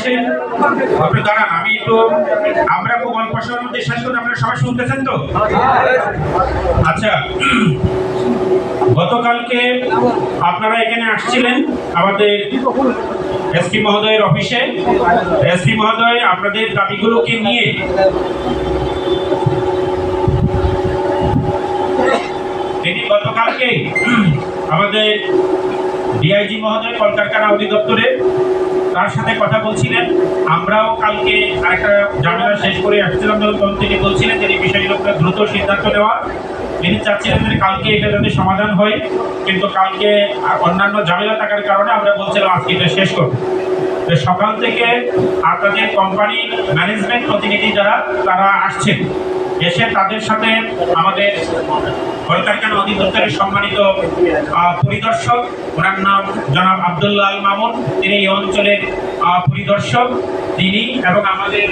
আসছেন আপনি দাঁড়ান, আমি একটু আমরা খুব অল্প সময়ের মধ্যে শেষ করে আপনারা সবাই শুনতেছেন তো? আচ্ছা, গতকালকে আপনারা এখানে আসছিলেন আমাদের এসপি মহোদয়ের অফিসে। এসপি মহোদয় আপনাদের দাবিগুলোকে নিয়ে তিনি গতকালকে আমাদের ডিআইজি মহোদয় কলকারখানা অধিদপ্তরে তার সাথে কথা বলছিলেন। আমরাও কালকে আরেকটা ঝামেলা শেষ করে আসছিলাম, তখন তিনি বলছিলেন যে এই বিষয়গুলোকে দ্রুত সিদ্ধান্ত নেওয়া। তিনি চাচ্ছিলেন যে কালকে এটা যাতে সমাধান হয়, কিন্তু কালকে অন্যান্য ঝামেলা থাকার কারণে আমরা বলছিলাম আজকে এটা শেষ করব। সকাল থেকে আপনাদের কোম্পানির ম্যানেজমেন্ট প্রতিনিধি যারা তারা আসছেন, এসে তাদের সাথে আমাদের কলকারখানা অধিদপ্তরের সম্মানিত পরিদর্শক, ওনার নাম জনাব আব্দুল্লাহ আল মামুন, তিনি এই অঞ্চলের পরিদর্শক, তিনি এবং আমাদের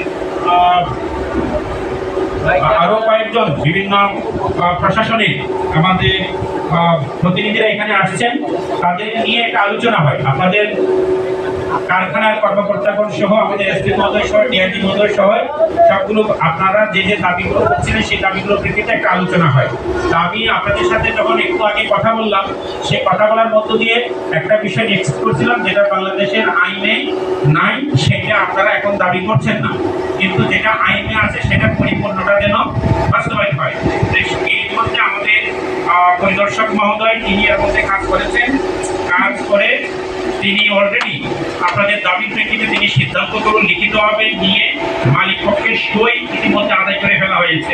আরো কয়েকজন বিভিন্ন প্রশাসনিক আমাদের প্রতিনিধিরা এখানে আসছেন। তাদের নিয়ে একটা আলোচনা হয়। আপনাদের কারখানার কর্মকর্তাগণ সহ আমাদের এসপি মহোদয় সহ ডিআইজি মহোদয় সহ সবগুলো আপনারা যে যে দাবিগুলো করছিলেন সেই দাবিগুলোর প্রেক্ষিতে একটা আলোচনা হয়। তা আমি আপনাদের সাথে যখন একটু আগে কথা বললাম, সেই কথা বলার মধ্য দিয়ে একটা বিষয় এক্সপ্রেস করছিলাম যেটা বাংলাদেশের আইনে নাই, সেটা আপনারা এখন দাবি করছেন না, কিন্তু যেটা আইনে আছে সেটা পরিপূর্ণটা যেন বাস্তবায়ন হয়। এর মধ্যে আমাদের পরিদর্শক মহোদয় তিনি এর মধ্যে কাজ করেছেন। কাজ করে তিনি অলরেডি আপনাদের দাবির প্রেক্ষিতে তিনি সিদ্ধান্তগুলো লিখিতভাবে নিয়ে মালিক পক্ষের সই ইতিমধ্যে আদায় করে ফেলা হয়েছে।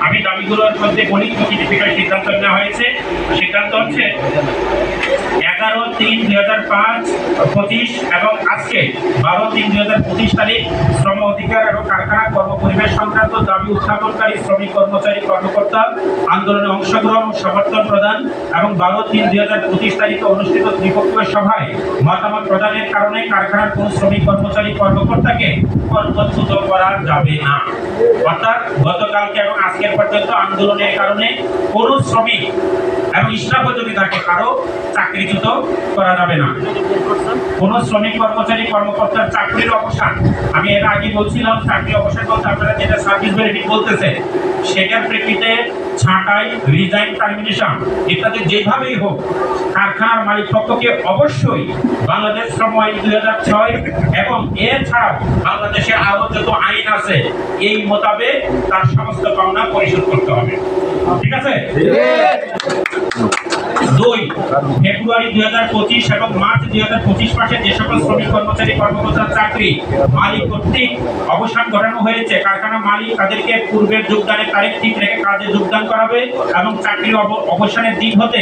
আমি দাবিগুলোর মধ্যে বলি কিছু বিষয়ে সিদ্ধান্ত নেওয়া হয়েছে। সিদ্ধান্ত হচ্ছে 11/3/2025 এবং আজকে 12/3/2025 তারিখ শ্রম অধিকার এবং কারখানা কর্মপরিবেশ সংক্রান্ত দাবি উত্থাপনকারী শ্রমিক কর্মচারী কর্মকর্তা আন্দোলনে অংশগ্রহণ সমর্থন প্রদান এবং 12/3/2025 তারিখে অনুষ্ঠিত ত্রিপক্ষীয় সভায় মতামত প্রদানের কারণে কারখানার কোন শ্রমিক কর্মচারী কর্মকর্তাকে কর্মচ্যুত করা যাবে না। অর্থাৎ গতকালকে এবং আজকের পর্যন্ত আন্দোলনের কারণে কোন শ্রমিক এবং স্টাফও যদি থাকে কারো চাকরিচ্যুত করা যাবে না। কোন শ্রমিক কর্মচারী কর্মকর্তার চাকরির অবসান, আমি এর আগে বলছিলাম চাকরি অবসান বলতে আপনারা যেটা সার্ভিস বেনিফিট বলতেছে, সেটার প্রেক্ষিতে ছাঁটাই, রিজাইন, টার্মিনেশন ইত্যাদি যেভাবেই হোক কারখানার মালিক পক্ষকে অবশ্যই বাংলাদেশ শ্রম আইন 2006 এবং এছাড়াও বাংলাদেশের আরো যত আইন আছে এই মোতাবেক তার সমস্ত পাওনা পরিশোধ করতে হবে। ঠিক আছে? 2 ফেব্রুয়ারি 2025 এবং মার্চ 2025 মাসে যে সকল শ্রমিক কর্মচারী কর্মকর্তার চাকরি মালিক কর্তৃক অবসান ঘটানো হয়েছে, কারখানা মালিক তাদেরকে পূর্বের যোগদানের তারিখ ঠিক রেখে কাজে যোগদান করাবে এবং চাকরির অবসানের দিন হতে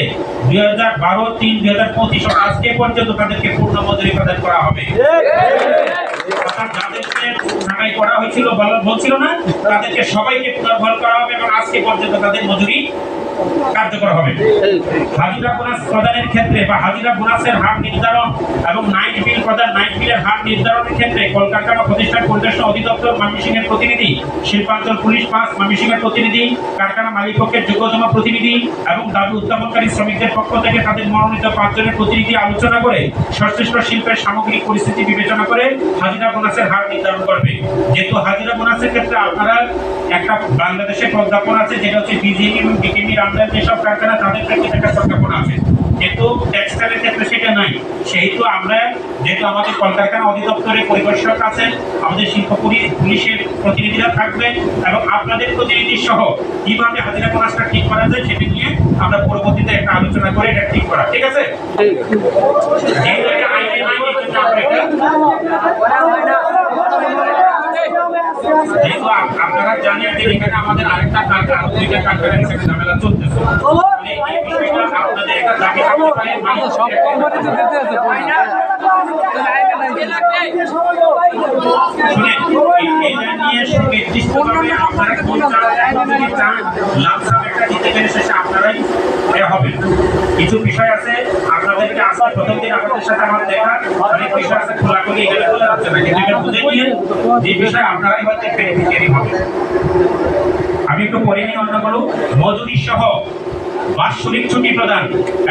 12/3/2025 আজকে পর্যন্ত তাদেরকে পূর্ণ মজুরি প্রদান করা হবে। যাদেরকে ছাঁটাই করা হয়েছিল বলছিল না, তাদেরকে সবাইকে পুনর্বহাল করা হবে এবং আজকে পর্যন্ত তাদের মজুরি কার্যকর হবে। হাজিরা বোনাস প্রদানের ক্ষেত্রে বা হাজিরা বোনাসের হার নির্ধারণ এবং নাইট বিল প্রদান, নাইট বিলের হার নির্ধারণের ক্ষেত্রে কলকারখানা প্রতিষ্ঠান পরিদর্শন অধিদপ্তর ময়মনসিংহের প্রতিনিধি, শিল্পাঞ্চল পুলিশ 5 ময়মনসিংহের প্রতিনিধি, কারখানা মালিক পক্ষের যোগ্যতম প্রতিনিধি এবং দাবি উত্থাপনকারী শ্রমিকদের পক্ষ থেকে তাদের মনোনীত 5 জনের প্রতিনিধি আলোচনা করে সংশ্লিষ্ট শিল্পের সামগ্রিক পরিস্থিতি বিবেচনা করে হাজিরা বোনাসের হার নির্ধারণ করবে। যেহেতু হাজিরা বোনাসের ক্ষেত্রে আপনারা একটা বাংলাদেশের প্রজ্ঞাপন আছে যেটা হচ্ছে বিজিএমই এবং বিকেএমইর আন্ডারে যেসব কারখানা তাদের ক্ষেত্রে একটা প্রজ্ঞাপন আছে, কিন্তু টেক্সটাইলের ক্ষেত্রে সেটা নাই। সেহেতু আমরা যেহেতু আমাদের কলকারখানা অধিদপ্তরের পরিদর্শক আছেন, আমাদের শিল্প পুলিশের প্রতিনিধিরা থাকবেন এবং আপনাদের প্রতিনিধি সহ কিভাবে হাজিরা বোনাসটা ঠিক করা যায় সেটা নিয়ে আমরা পরবর্তীতে একটা আলোচনা করে এটা ঠিক করা। ঠিক আছে? যেহেতু এটা আইনে নাই, যেহেতু আপনারা জানেন যে এখানে আমাদের আরেকটা কারখানা, 2টা কারখানার সাথে ঝামেলা চলতেছে, এই বিষয়টা আপনাদের একটা দাবি থাকতে পারে। সব কোম্পানিতে দিতে আছে এটা নিয়ে সুনির্দিষ্টভাবে আপনারা যদি চান লাভসাম একটা দিতে গেলে শেষে আপনারাই হবে। কিছু বিষয় আছে আপনাদেরকে আজকে প্রথম দিন আপনাদের সাথে আমার দেখা, অনেক বিষয় আছে খোলাখুলি এখানে বলা যাচ্ছে না, কিন্তু এটা বুঝে নিয়ে যে বিষয় আপনারাই হয়তো বেনিফিশিয়ারি হবে। আমি একটু পড়ে নিই অন্যগুলো। মজুরি সহ বাৎসরিক ছুটি প্রদান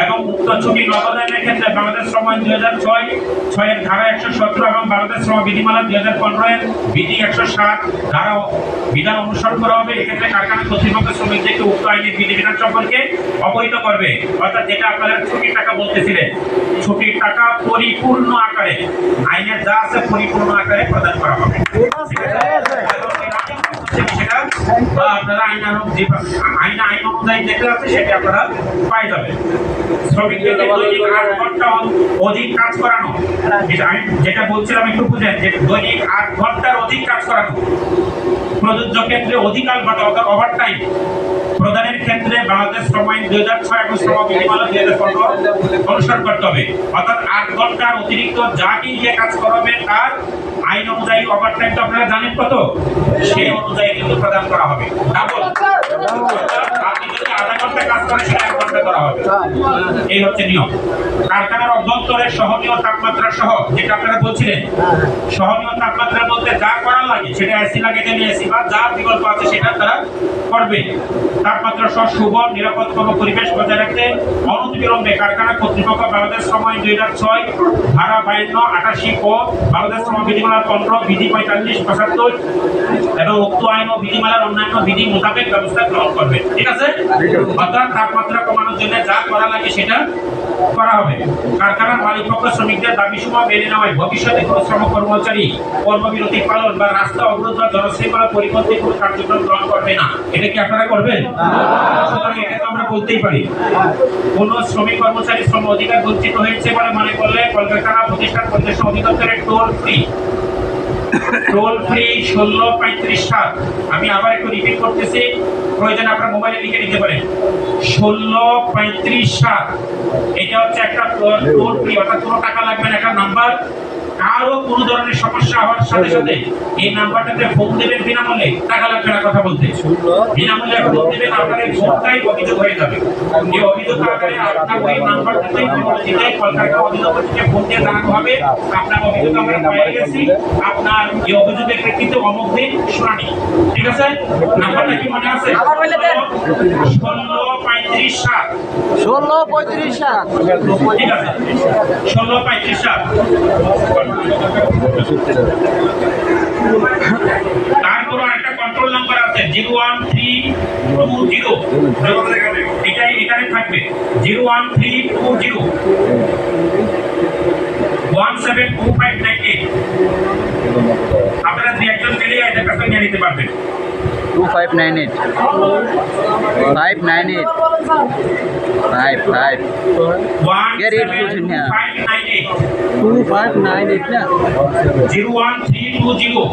এবং উক্ত ছুটি নগদায়নের ক্ষেত্রে বাংলাদেশ শ্রম আইন 2006 এর ধারা 117 এবং বাংলাদেশ শ্রম বিধিমালা 2015 এর বিধি 107 ধারা বিধান অনুসরণ করা হবে। এক্ষেত্রে কারখানা কর্তৃপক্ষ শ্রমিকদেরকে উক্ত আইনের বিধিবিধান সম্পর্কে অবহিত করবে। অর্থাৎ যেটা আপনারা ছুটির টাকা বলতেছিলেন, ছুটির টাকা পরিপূর্ণ আকারে আইনের যা আছে পরিপূর্ণ আকারে প্রদান করা হবে। বা আপনারা আইন অনুযায়ী যেটা আছে সেটা আপনারা পাই যাবেন। শ্রমিকদেরকে দৈনিক 8 ঘন্টা অধিক কাজ করানো, আমি যেটা বলছিলাম একটু বুঝেন, যে দৈনিক 8 ঘন্টার অধিক কাজ করানো প্রযোজ্য ক্ষেত্রে অধিকাল বা ওভারটাইম প্রদানের ক্ষেত্রে বাংলাদেশ শ্রম আইন 2006 এবং শ্রম বিধিমালা 2015 অনুসরণ করতে হবে। অর্থাৎ 8 ঘন্টার অতিরিক্ত যা কি দিয়ে কাজ করাবে তার আইন অনুযায়ী ওভারটাইম তো আপনারা জানেন কত, সেই অনুযায়ী কিন্তু প্রদান করা হবে। আপনি যদি আধা ঘন্টা কাজ করেন সেটা 1 ঘন্টা করা হবে। এই হচ্ছে নিয়ম। কারখানার অভ্যন্তরে সহনীয় তাপমাত্রা সহ, যেটা আপনারা বলছিলেন, সহনীয় তাপমাত্রা বলতে যা করা লাগে সেটা এসি লাগে গেলে এসি বা যা বিকল্প আছে সেটা তারা করবে। তাপমাত্রা সহ সুবল নিরাপদ পরিবেশ বজায় রাখতে অনতিবিলম্বে কারখানা কর্তৃপক্ষ বাংলাদেশ শ্রম আইন 2006 ধারা 52, 88 ও বাংলাদেশ শ্রম বিধিমালা 15 বিধি 45, 75 এবং উক্ত আইন ও বিধিমালার অন্যান্য বিধি মোতাবেক ব্যবস্থা গ্রহণ করবে। ঠিক আছে? অর্থাৎ তাপমাত্রা কমানোর জন্য যা করা লাগে সেটা করা হবে। কারখানার মালিকপক্ষ শ্রমিকদের দাবিসমূহ মেনে নেওয়ায় ভবিষ্যতে কোনো শ্রম কর্মচারী কর্মবিরতি পালন বা রাস্তা অবরোধ বা জনশৃঙ্খলা পরিপন্থী কোনো কার্যক্রম গ্রহণ করবে না। এটা কি আপনারা করবেন? সুতরাং এটা তো আমরা বলতেই পারি। কোন শ্রমিক কর্মচারী শ্রম অধিকার বঞ্চিত হয়েছে বলে মনে করলে কলকারখানা প্রতিষ্ঠান পরিদর্শন অধিদপ্তরের টোল ফ্রি 1635 আমি আবার একটু রিপিট করতেছি, প্রয়োজনে আপনার মোবাইলে লিখে নিতে পারেন। 1635 এটা হচ্ছে একটা টোল ফ্রি, অর্থাৎ কোনো টাকা লাগবে না, একটা নাম্বার। কারো কোনো ধরনের সমস্যা হওয়ার সাথে সাথে এই নাম্বারটাতে ফোন দেবেন বিনামূল্যে, টাকা লাগবে না কথা বলতে। বিনামূল্যে ফোন দেবেন, আপনার এই ফোনটাই অভিযোগ হয়ে যাবে। এই অভিযোগ আকারে আপনার ওই নাম্বারটাতেই কলকাতা অধিদপ্তর থেকে ফোন দিয়ে জানানো হবে আপনার অভিযোগ আমরা পেয়ে গেছি, আপনার এই অভিযোগের প্রেক্ষিতে অমুক দিন শুনানি। ঠিক আছে? নাম্বারটা কি মনে আছে? 1635 ঠিক আছে, 1635। তারপর একটা কন্ট্রোল নাম্বার আছে 01320, এটাই এখানে থাকবে 01320 172598। আপনারা 2-1 পেলে এটা কাছে নিয়ে নিতে পারবেন। 2598 598 55 Get it, 2598 na 01320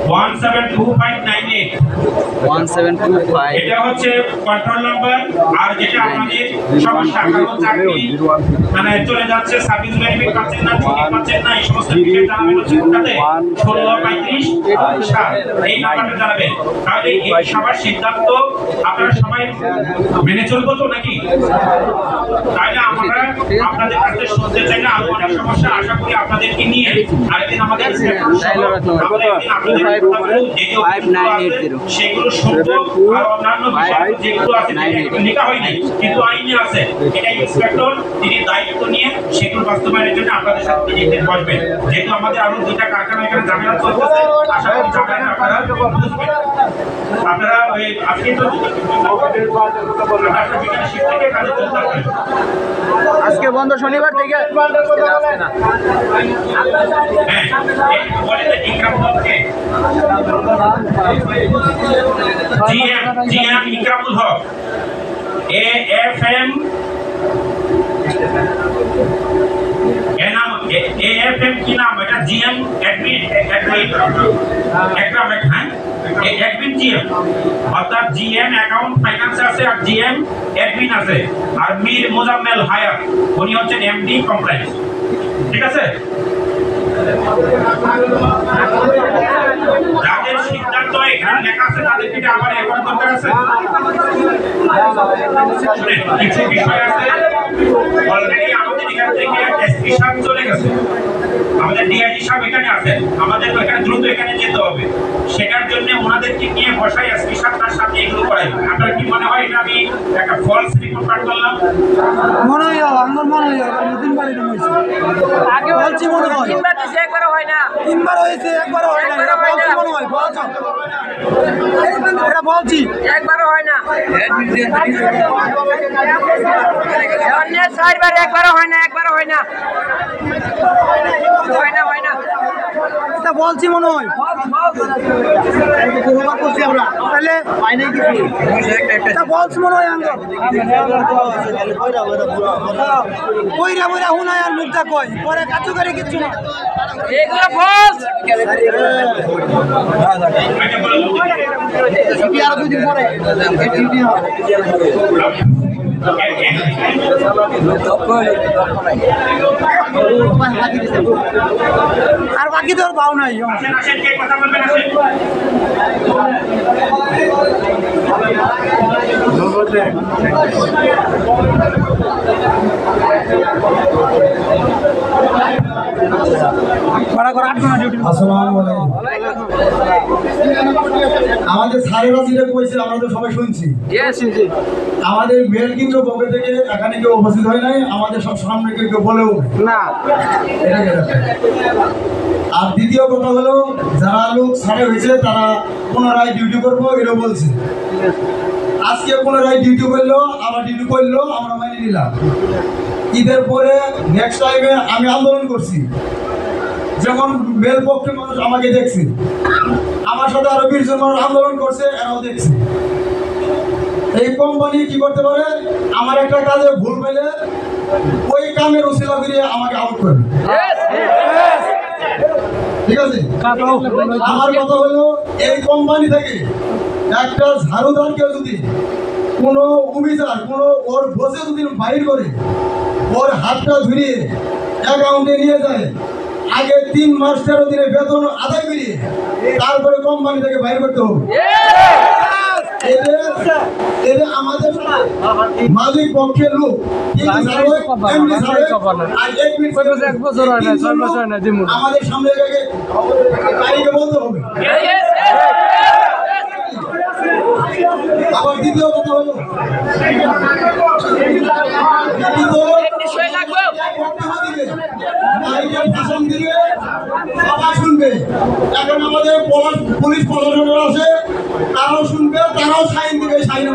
172598 এটা হচ্ছে কন্ট্রোল নাম্বার। আর যেটা আমাদের সমস্যা, কারণ চাকরি মানে চলে যাচ্ছে, সার্ভিস বেনিফিট পাচ্ছেন না, ছুটি পাচ্ছেন না, এই সমস্ত বিষয়ে জানাবেন হচ্ছে কোনটাতে 1635 এই নাম্বারটা জানাবেন। তাহলে এই সবার সিদ্ধান্ত আপনারা সবাই মেনে চলবো তো নাকি? তাহলে আমরা আপনাদের কাছে শুনতে চাই না আরো অনেক সমস্যা, আশা করি আপনাদেরকে নিয়ে আরেকদিন আমাদের সেগুলো শুনবো। আর অন্যান্য বিষয় যেগুলো আছে লেখা হয় নাই কিন্তু আইনে আছে, এটা ইন্সপেক্টর তিনি দায়িত্ব নিয়ে সেগুলো বাস্তবায়নের জন্য আপনাদের সাথে নিজেদের বসবেন। যেহেতু আমাদের আরো 2টা কারখানা এখানে ঝামেলা চলতেছে, আশা করি ঝামেলা আপনারা বুঝবেন। আপনারা ওই আজকে তো বিকালে শিফট থেকে কাজে চলতে পারবেন। আজকে বন্ধ, শনিবার থেকে জিএম ইকরামুল হক, AFM কি নাম এটা? জিএম অ্যাডমিন জিএম, অর্থাৎ জিএম অ্যাকাউন্ট ফাইন্যান্স আছে আর জিএম অ্যাডমিন আছে। আর মীর মোজাম্মেল হায়াত উনি হচ্ছেন MD কমপ্লায়েন্স। ঠিক আছে? যাদের সিদ্ধান্ত এখানে লেখা আছে তাদের থেকে আবার এখন দরকার আছে। কিছু বিষয় আছে অলরেডি আমাদের এখান থেকে এসপি সাহেব চলে গেছে, আমাদের ডিআইজি সাহেব এখানে আছেন, আমাদের এখানে দ্রুত এখানে যেতে হবে, সেটার জন্য ওনাদেরকে নিয়ে বসাই এসপি সাহেব তার সাথে এগুলো করাই। আপনার কি মনে হয় এটা আমি একটা ফলস রিপোর্ট পাঠ করলাম? মনে হয় আমার মনে হয় নতুন বাড়ি হয়েছে আগে বলছি মনে হয় তিনবার হয়েছে একবারও হয় না, তিনবার হয়েছে একবারও হয় না, এটা বলছি মনে হয় বলছো এটা বলছি একবারও হয় না, অন্য চারবার একবারও হয় না, একবারও হয় না, হয় না, হয় না, এটা বলছি মনে হয় করছি আমরা তাহলে এটা বলছি মনে হয় আমরা কইরা বইরা হুনায় আর মুখটা কই পরে কার্যকারী কিচ্ছু না এগুলো বস আর দুই দিন পরে আর বাকি তোর পাও নাই কথা বলবেন আমাদের স্যারেরা যেটা কইছে আমরা তো সবাই শুনছি। আমাদের মেল কিন্তু বগে থেকে এখানে কেউ উপস্থিত হয় নাই, আমাদের সব সামনে কেউ বলেও না। আর দ্বিতীয় কথা হলো যারা লোক সারে হয়েছে তারা পুনরায় ডিউটি করবো এটা বলছে। আজকে পুনরায় ডিউটি করলো, আবার ডিউটি করলো, আমরা মানিয়ে নিলাম। ঈদের পরে নেক্সট টাইমে আমি আন্দোলন করছি, যেমন মেল পক্ষের মানুষ আমাকে দেখছে, আমার সাথে আরো 20 জন মানুষ আন্দোলন করছে, এরাও দেখছে। এই কোম্পানি কি করতে পারে, আমার একটা কাজে ভুল পেলে ওই কামের উসিলা দিয়ে আমাকে আউট করবে। ঠিক আছে, আমার কথা হলো এই কোম্পানি থেকে একটা ঝাড়ুদারকে যদি কোনো অভিযান কোনো ওর বসে যদি বাইর করে ওর হাতটা ধরিয়ে অ্যাকাউন্টে নিয়ে যায়, আগে 3 মাস 13 দিনের বেতন আদায় করিয়ে তারপরে কোম্পানি থেকে বাইর করতে হবে। এদের আমাদের মালিক পক্ষের লোক আমাদের সামনে গাড়িকে বলতে হবে। আবার দ্বিতীয় কথা হলো ভাষণ দিবে, সবাই শুনবে। এখন আমাদের পুলিশ প্রশাসন আছে, তারাও শুনবে, তারাও সাইন দিবে। সাইন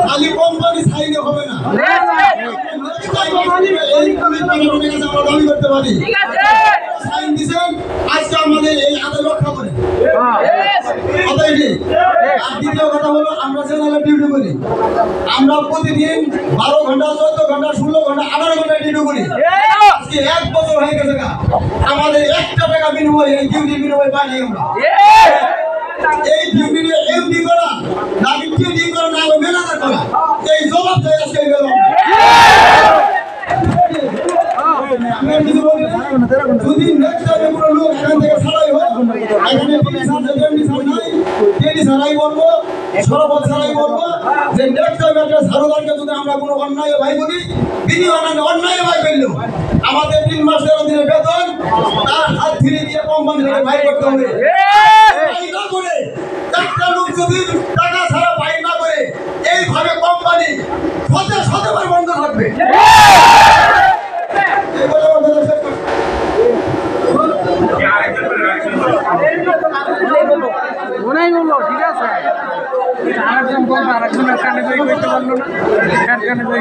খালি কোম্পানি সাইনে হবে না, এই পুলিশ প্রশাসনের কাছে আমরা দাবি করতে পারি সাইন দিচ্ছেন আজকে আমাদের এই আদায় রক্ষা করে। আর দ্বিতীয় কথা হলো আমরা জেনারেল ডিউটি করি, আমরা প্রতিদিন 12 ঘন্টা 14 ঘন্টা 16 ঘন্টা 18 ঘন্টা ডিউটি করি। আজকে 1 বছর হয়ে গেছে, আমাদের 1 টাকা বিনিময় এই ডিউটি বিনিময় পাই নাই আমরা। এই ডিউটি এমডি করা না ডিউটি করা না ম্যানেজার করা, এই জবাব দেয় আজকে যদি নেক্সট টাইমে কোনো লোক এখান থেকে ছাড়াই হয়, এখানে ছাড়াই বলবো, সরবত ছাড়াই বলবো যে নেক্সট টাইমে একটা ঝাড়ুদারকে যদি আমরা কোনো অন্যায় ভাই বলি, তিনি অন্যায় ভাই বললো আমাদের 3 মাস 13 দিনের বেতন তার হাত ধরে দিয়ে কোম্পানি থেকে ভাই করতে হবে। না করে একটা লোক যদি টাকা ছাড়া ভাই না করে এইভাবে কোম্পানি শতবার বন্ধ থাকবে। ঠিক আছে, আরেকজন বলবো, আরেকজনের কানে বই করতে পারলো না, কার কানে বই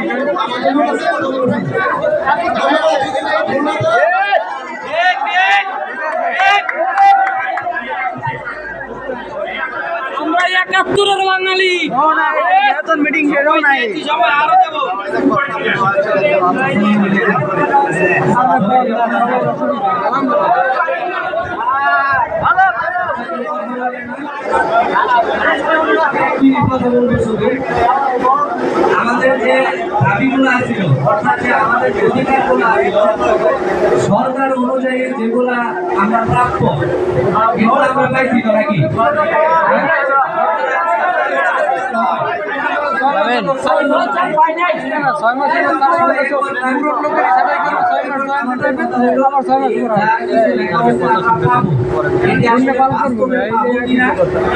আমরা 71-এর বাঙালি মিটিং আরো দেবো। আমাদের যে দাবিগুলো আছিল, অর্থাৎ যে আমাদের অধিকারগুলো আছিল সরকার অনুযায়ী যেগুলা আমরা প্রাপ্য, এগুলো আমরা পাইছি তো নাকি?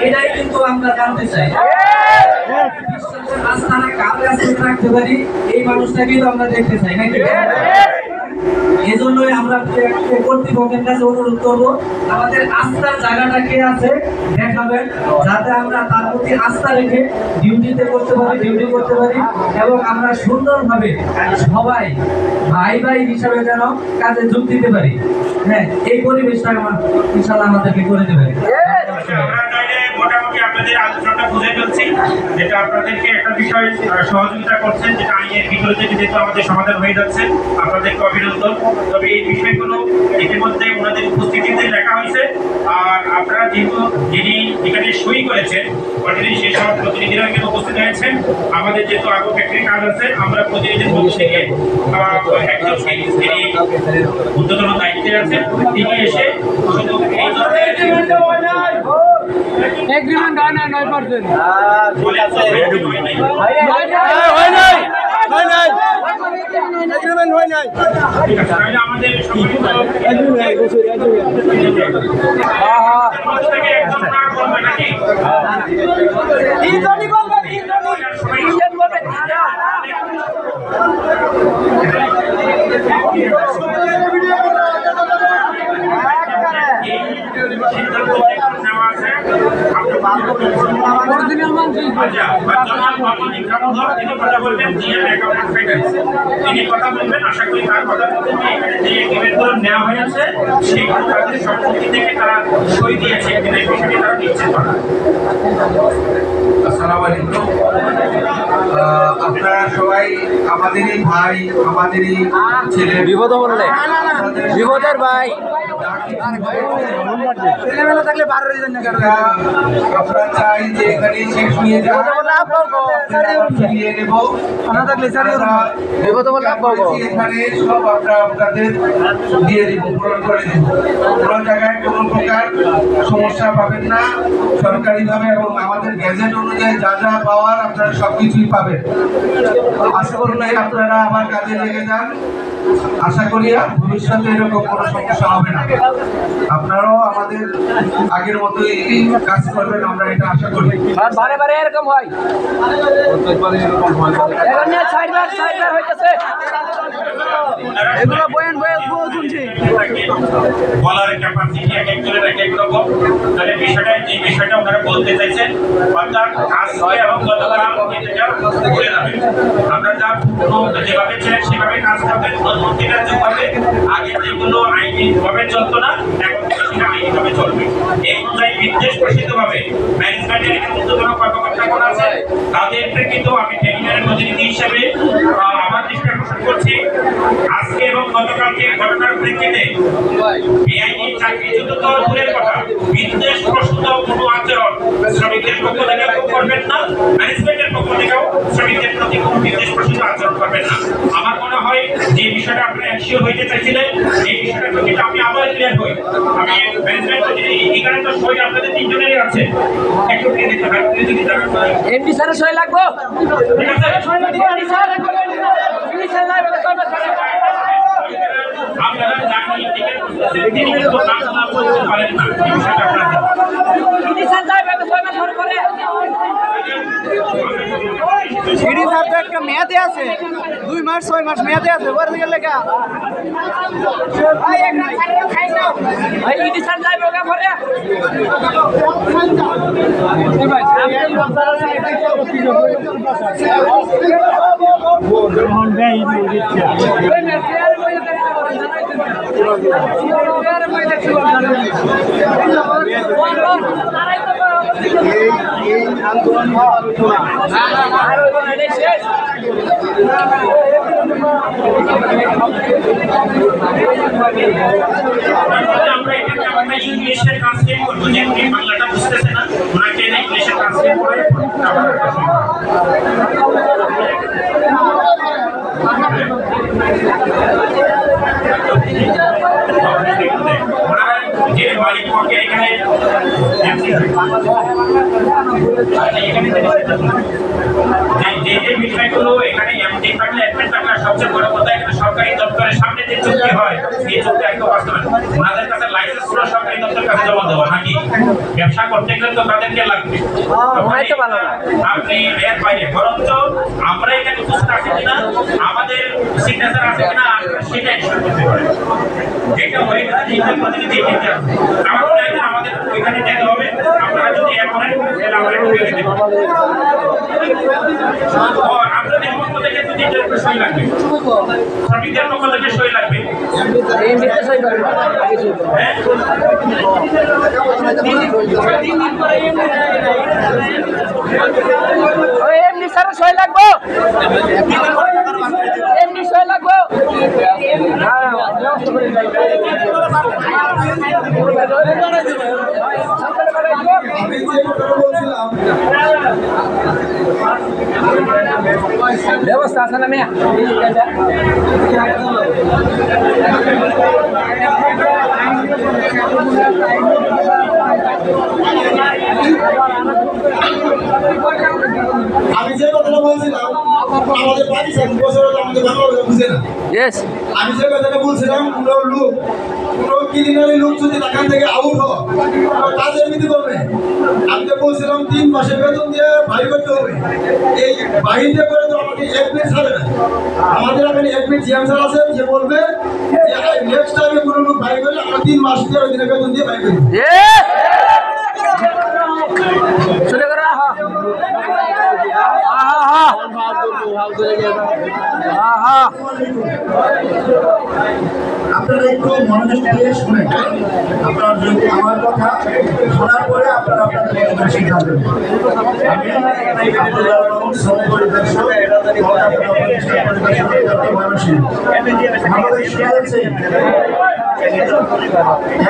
এটাই কিন্তু আমরা জানতে চাই। আস্থানা কার কাছে রাখতে পারি এই মানুষটাকেই তো আমরা দেখতে চাই নাকি? এজন্যই আমরা কর্তৃপক্ষের কাছে অনুরোধ করবো আমাদের আস্থার জায়গাটা কে আছে দেখাবেন, যাতে আমরা তার প্রতি আস্থা রেখে ডিউটি করতে পারি এবং আমরা সুন্দরভাবে সবাই ভাই ভাই হিসাবে যেন কাজে যোগ দিতে পারি। হ্যাঁ, এই পরিবেশটা ইনশাআল্লাহ আমাদেরকে করে দেবে। আমরা চাইলে মোটামুটি আপনাদের আলোচনাটা বুঝে ফেলছি, যেটা আপনাদেরকে একটা বিষয় সহযোগিতা করছেন, যেটা আইনের ভিতরে থেকে যেহেতু আমাদের সমাধান হয়ে যাচ্ছে, আপনাদেরকে অভিনন্দন। তবে এই বিষয়গুলো ইতিমধ্যে ওনাদের উপস্থিতিতে লেখা হয়েছে, আর আপনারা যেহেতু যিনি এখানে সই করেছেন অলরেডি সেই সব প্রতিনিধিরা এখানে উপস্থিত হয়েছেন। আমাদের যেহেতু আগো ফ্যাক্টরি কাজ আছে, আমরা প্রতিনিধির মধ্যে থেকে একজন যিনি উদ্যোতন দায়িত্বে আছেন তিনি এসে শুধু এই ধরনের এগ্রিমেন্ট হয় না 9%। এগ্রিমেন্ট হয় নাই। আমাদের তিনি কথা বলবেন, আশা করি তার কথা যে এগ্রিমেন্টগুলো নেওয়া হয়েছে সেগুলো তাদের সম্পত্তি থেকে তারা সই দিয়েছে কিনা এই বিষয়টি তারা নিশ্চিত করা। আসসালামু আলাইকুম। আপনারা সবাই আমাদেরই ভাই, আমাদেরই ছেলে। বিপদ বললে বিপদের ভাই ছেলেমেলা থাকলে 12 দিন না আমরা চাই যে এখানে শেষ হয়ে যায়, ফিরিয়ে নেব। না থাকলে বিপদ বললে এখানে সব আমরা আপনাদের দিয়ে দিব, পূরণ করে দিব। কোনো জায়গায় কোনো প্রকার সমস্যা পাবেন না। সরকারিভাবে এবং আমাদের গ্যাজেট অনুযায়ী যা যা পাওয়ার আপনারা সবকিছুই পাবেন। আশা করি আপনারা আমার কাজে লেগে যান। আশা করি ভবিষ্যতে এরকম কোনো সমস্যা হবে না। আপনারাও আমাদের আগের মতোই কাজ করবেন, আমরা এটা আশা করি। বারে বারে এরকম হয়, এখন নিয়ে 6বার হইতেছে। এগুলো বয়ান শুনছি, বলার ক্যাপাসিটি এক একজনের এক এক রকম। তাহলে বিষয়টা যে বিষয়টা ওনারা বলতে চাইছেন অর্থাৎ আজকে এবং গতকাল ঘুরে যাবে। আমরা যা যেভাবে ছিলেন সেভাবে কাজ করবেন, প্রতিটা যেভাবে আগে যেগুলো আইনিভাবে চলতো না এখন থেকে সেটা আইনিভাবে চলবে। এই অনুযায়ী নির্দেশ প্রসিদ্ধভাবে ম্যানেজমেন্টের উদ্যোগন কর্মকর্তাগণ আছে, তাদেরকে কিন্তু আমি ট্রেনিংয়ের প্রতিনিধি হিসেবে আমার দৃষ্টি আকর্ষণ করছি। আজকে এবং গতকালকে ঘটনার প্রেক্ষিতে বেআইনি চাকরিচ্যুত তো দূরের কথা, বিদ্বেষ প্রসূত কোনো আচরণ শ্রমিকদের পক্ষ থেকে করবেন না, ম্যানেজমেন্টের পক্ষ থেকেও শ্রমিকদের প্রতি কোনো বিদ্বেষ প্রসূত আচরণ করবেন না। আমার মনে হয় যে বিষয়টা আপনারা এনশিওর হইতে চাইছিলেন, এই বিষয়টা প্রতি আমি আবার ক্লিয়ার হই। আমি ম্যানেজমেন্ট এখানে তো সই আপনাদের তিনজনেরই আছে, একটু দিয়ে দিতে হয় যদি জানান। এমডি স্যারের সই লাগবো, ঠিক আছে এমডি স্যার আপনারা চাকরি টিকেট করতেছেন, তিনি কিন্তু নাম বলতে পারেন না, এই বিষয়টা আপনারা সিডি স্যার তো একটা মেয়াদে আছে, 2 মাস 6 মাস মেয়াদে আছে, ওর দিকে লেখা এই আন্দোলন আমরা ইংলিশে ট্রান্সলেট করবো, যে বাংলাটা বুঝতেছে না ওনাকে ইংলিশে ট্রান্সলেট করে যে মালিক পক্ষে এখানে যে বিষয়গুলো এখানে এমডি থাকলে একটা সরকারি দপ্তরের সামনে যে চুক্তি হয় এই চুক্তি একদম বাস্তবায়ন। ওনাদের কাছে লাইসেন্স পুরো সরকারি দপ্তরের কাছে জমা দেওয়া নাকি ব্যবসা করতে গেলে তো তাদেরকে লাগবে। আপনি এর বাইরে বরঞ্চ আমরা এখানে উপস্থিত আছি কিনা, আমাদের সিগনেচার আছে কিনা, সেটা ইস্যু করতে পারে। এটা হয়ে গেছে যে প্রতিনিধি আমার মনে হয় আমাদের ওইখানে যেতে হবে। আপনারা যদি এখন তাহলে আমরা ঢুকে দিতে পারি। আপনাদের পক্ষ থেকে যদি সই লাগবে, শ্রমিকদের পক্ষ থেকে সই লাগবে। এমনি স্যার সই লাগবো, এমনি সই লাগবো। আমি যে কথাটা বলছিলাম ব্যবস্থা আছে না মেয়া? আমি যে কথাটা বলছিলাম আমাদের পাকিস্তান বছর আমাদের বাংলাদেশ বুঝে না। আমি যে কথাটা বলছিলাম কোনো লোক, কোনো ক্রিমিনালি লোক যদি এখান থেকে আউট হয় কাজ এমনিতে করবে। আমি তো বলছিলাম 3 মাসের বেতন দিয়ে বাড়ি করতে হবে। এই বাহিনীতে করে তো আমাকে এডমিট ছাড়ে না। আমাদের এখানে এডমিট জিএম স্যার আছেন, যে বলবে যে নেক্সট টাইমে কোনো লোক বাড়ি করলে আমরা 3 মাস দিয়ে ওই দিনের বেতন দিয়ে বাড়ি করি। আপনারা একটু মনোযোগ দিয়ে শুনেন। আপনারা যদি আমার কথা শোনার পরে আপনারা আপনাদের সিদ্ধান্ত নেবেন। আমি আব্দুল্লাহ রহমান শ্রম পরিদর্শক আমাদের শুনেছে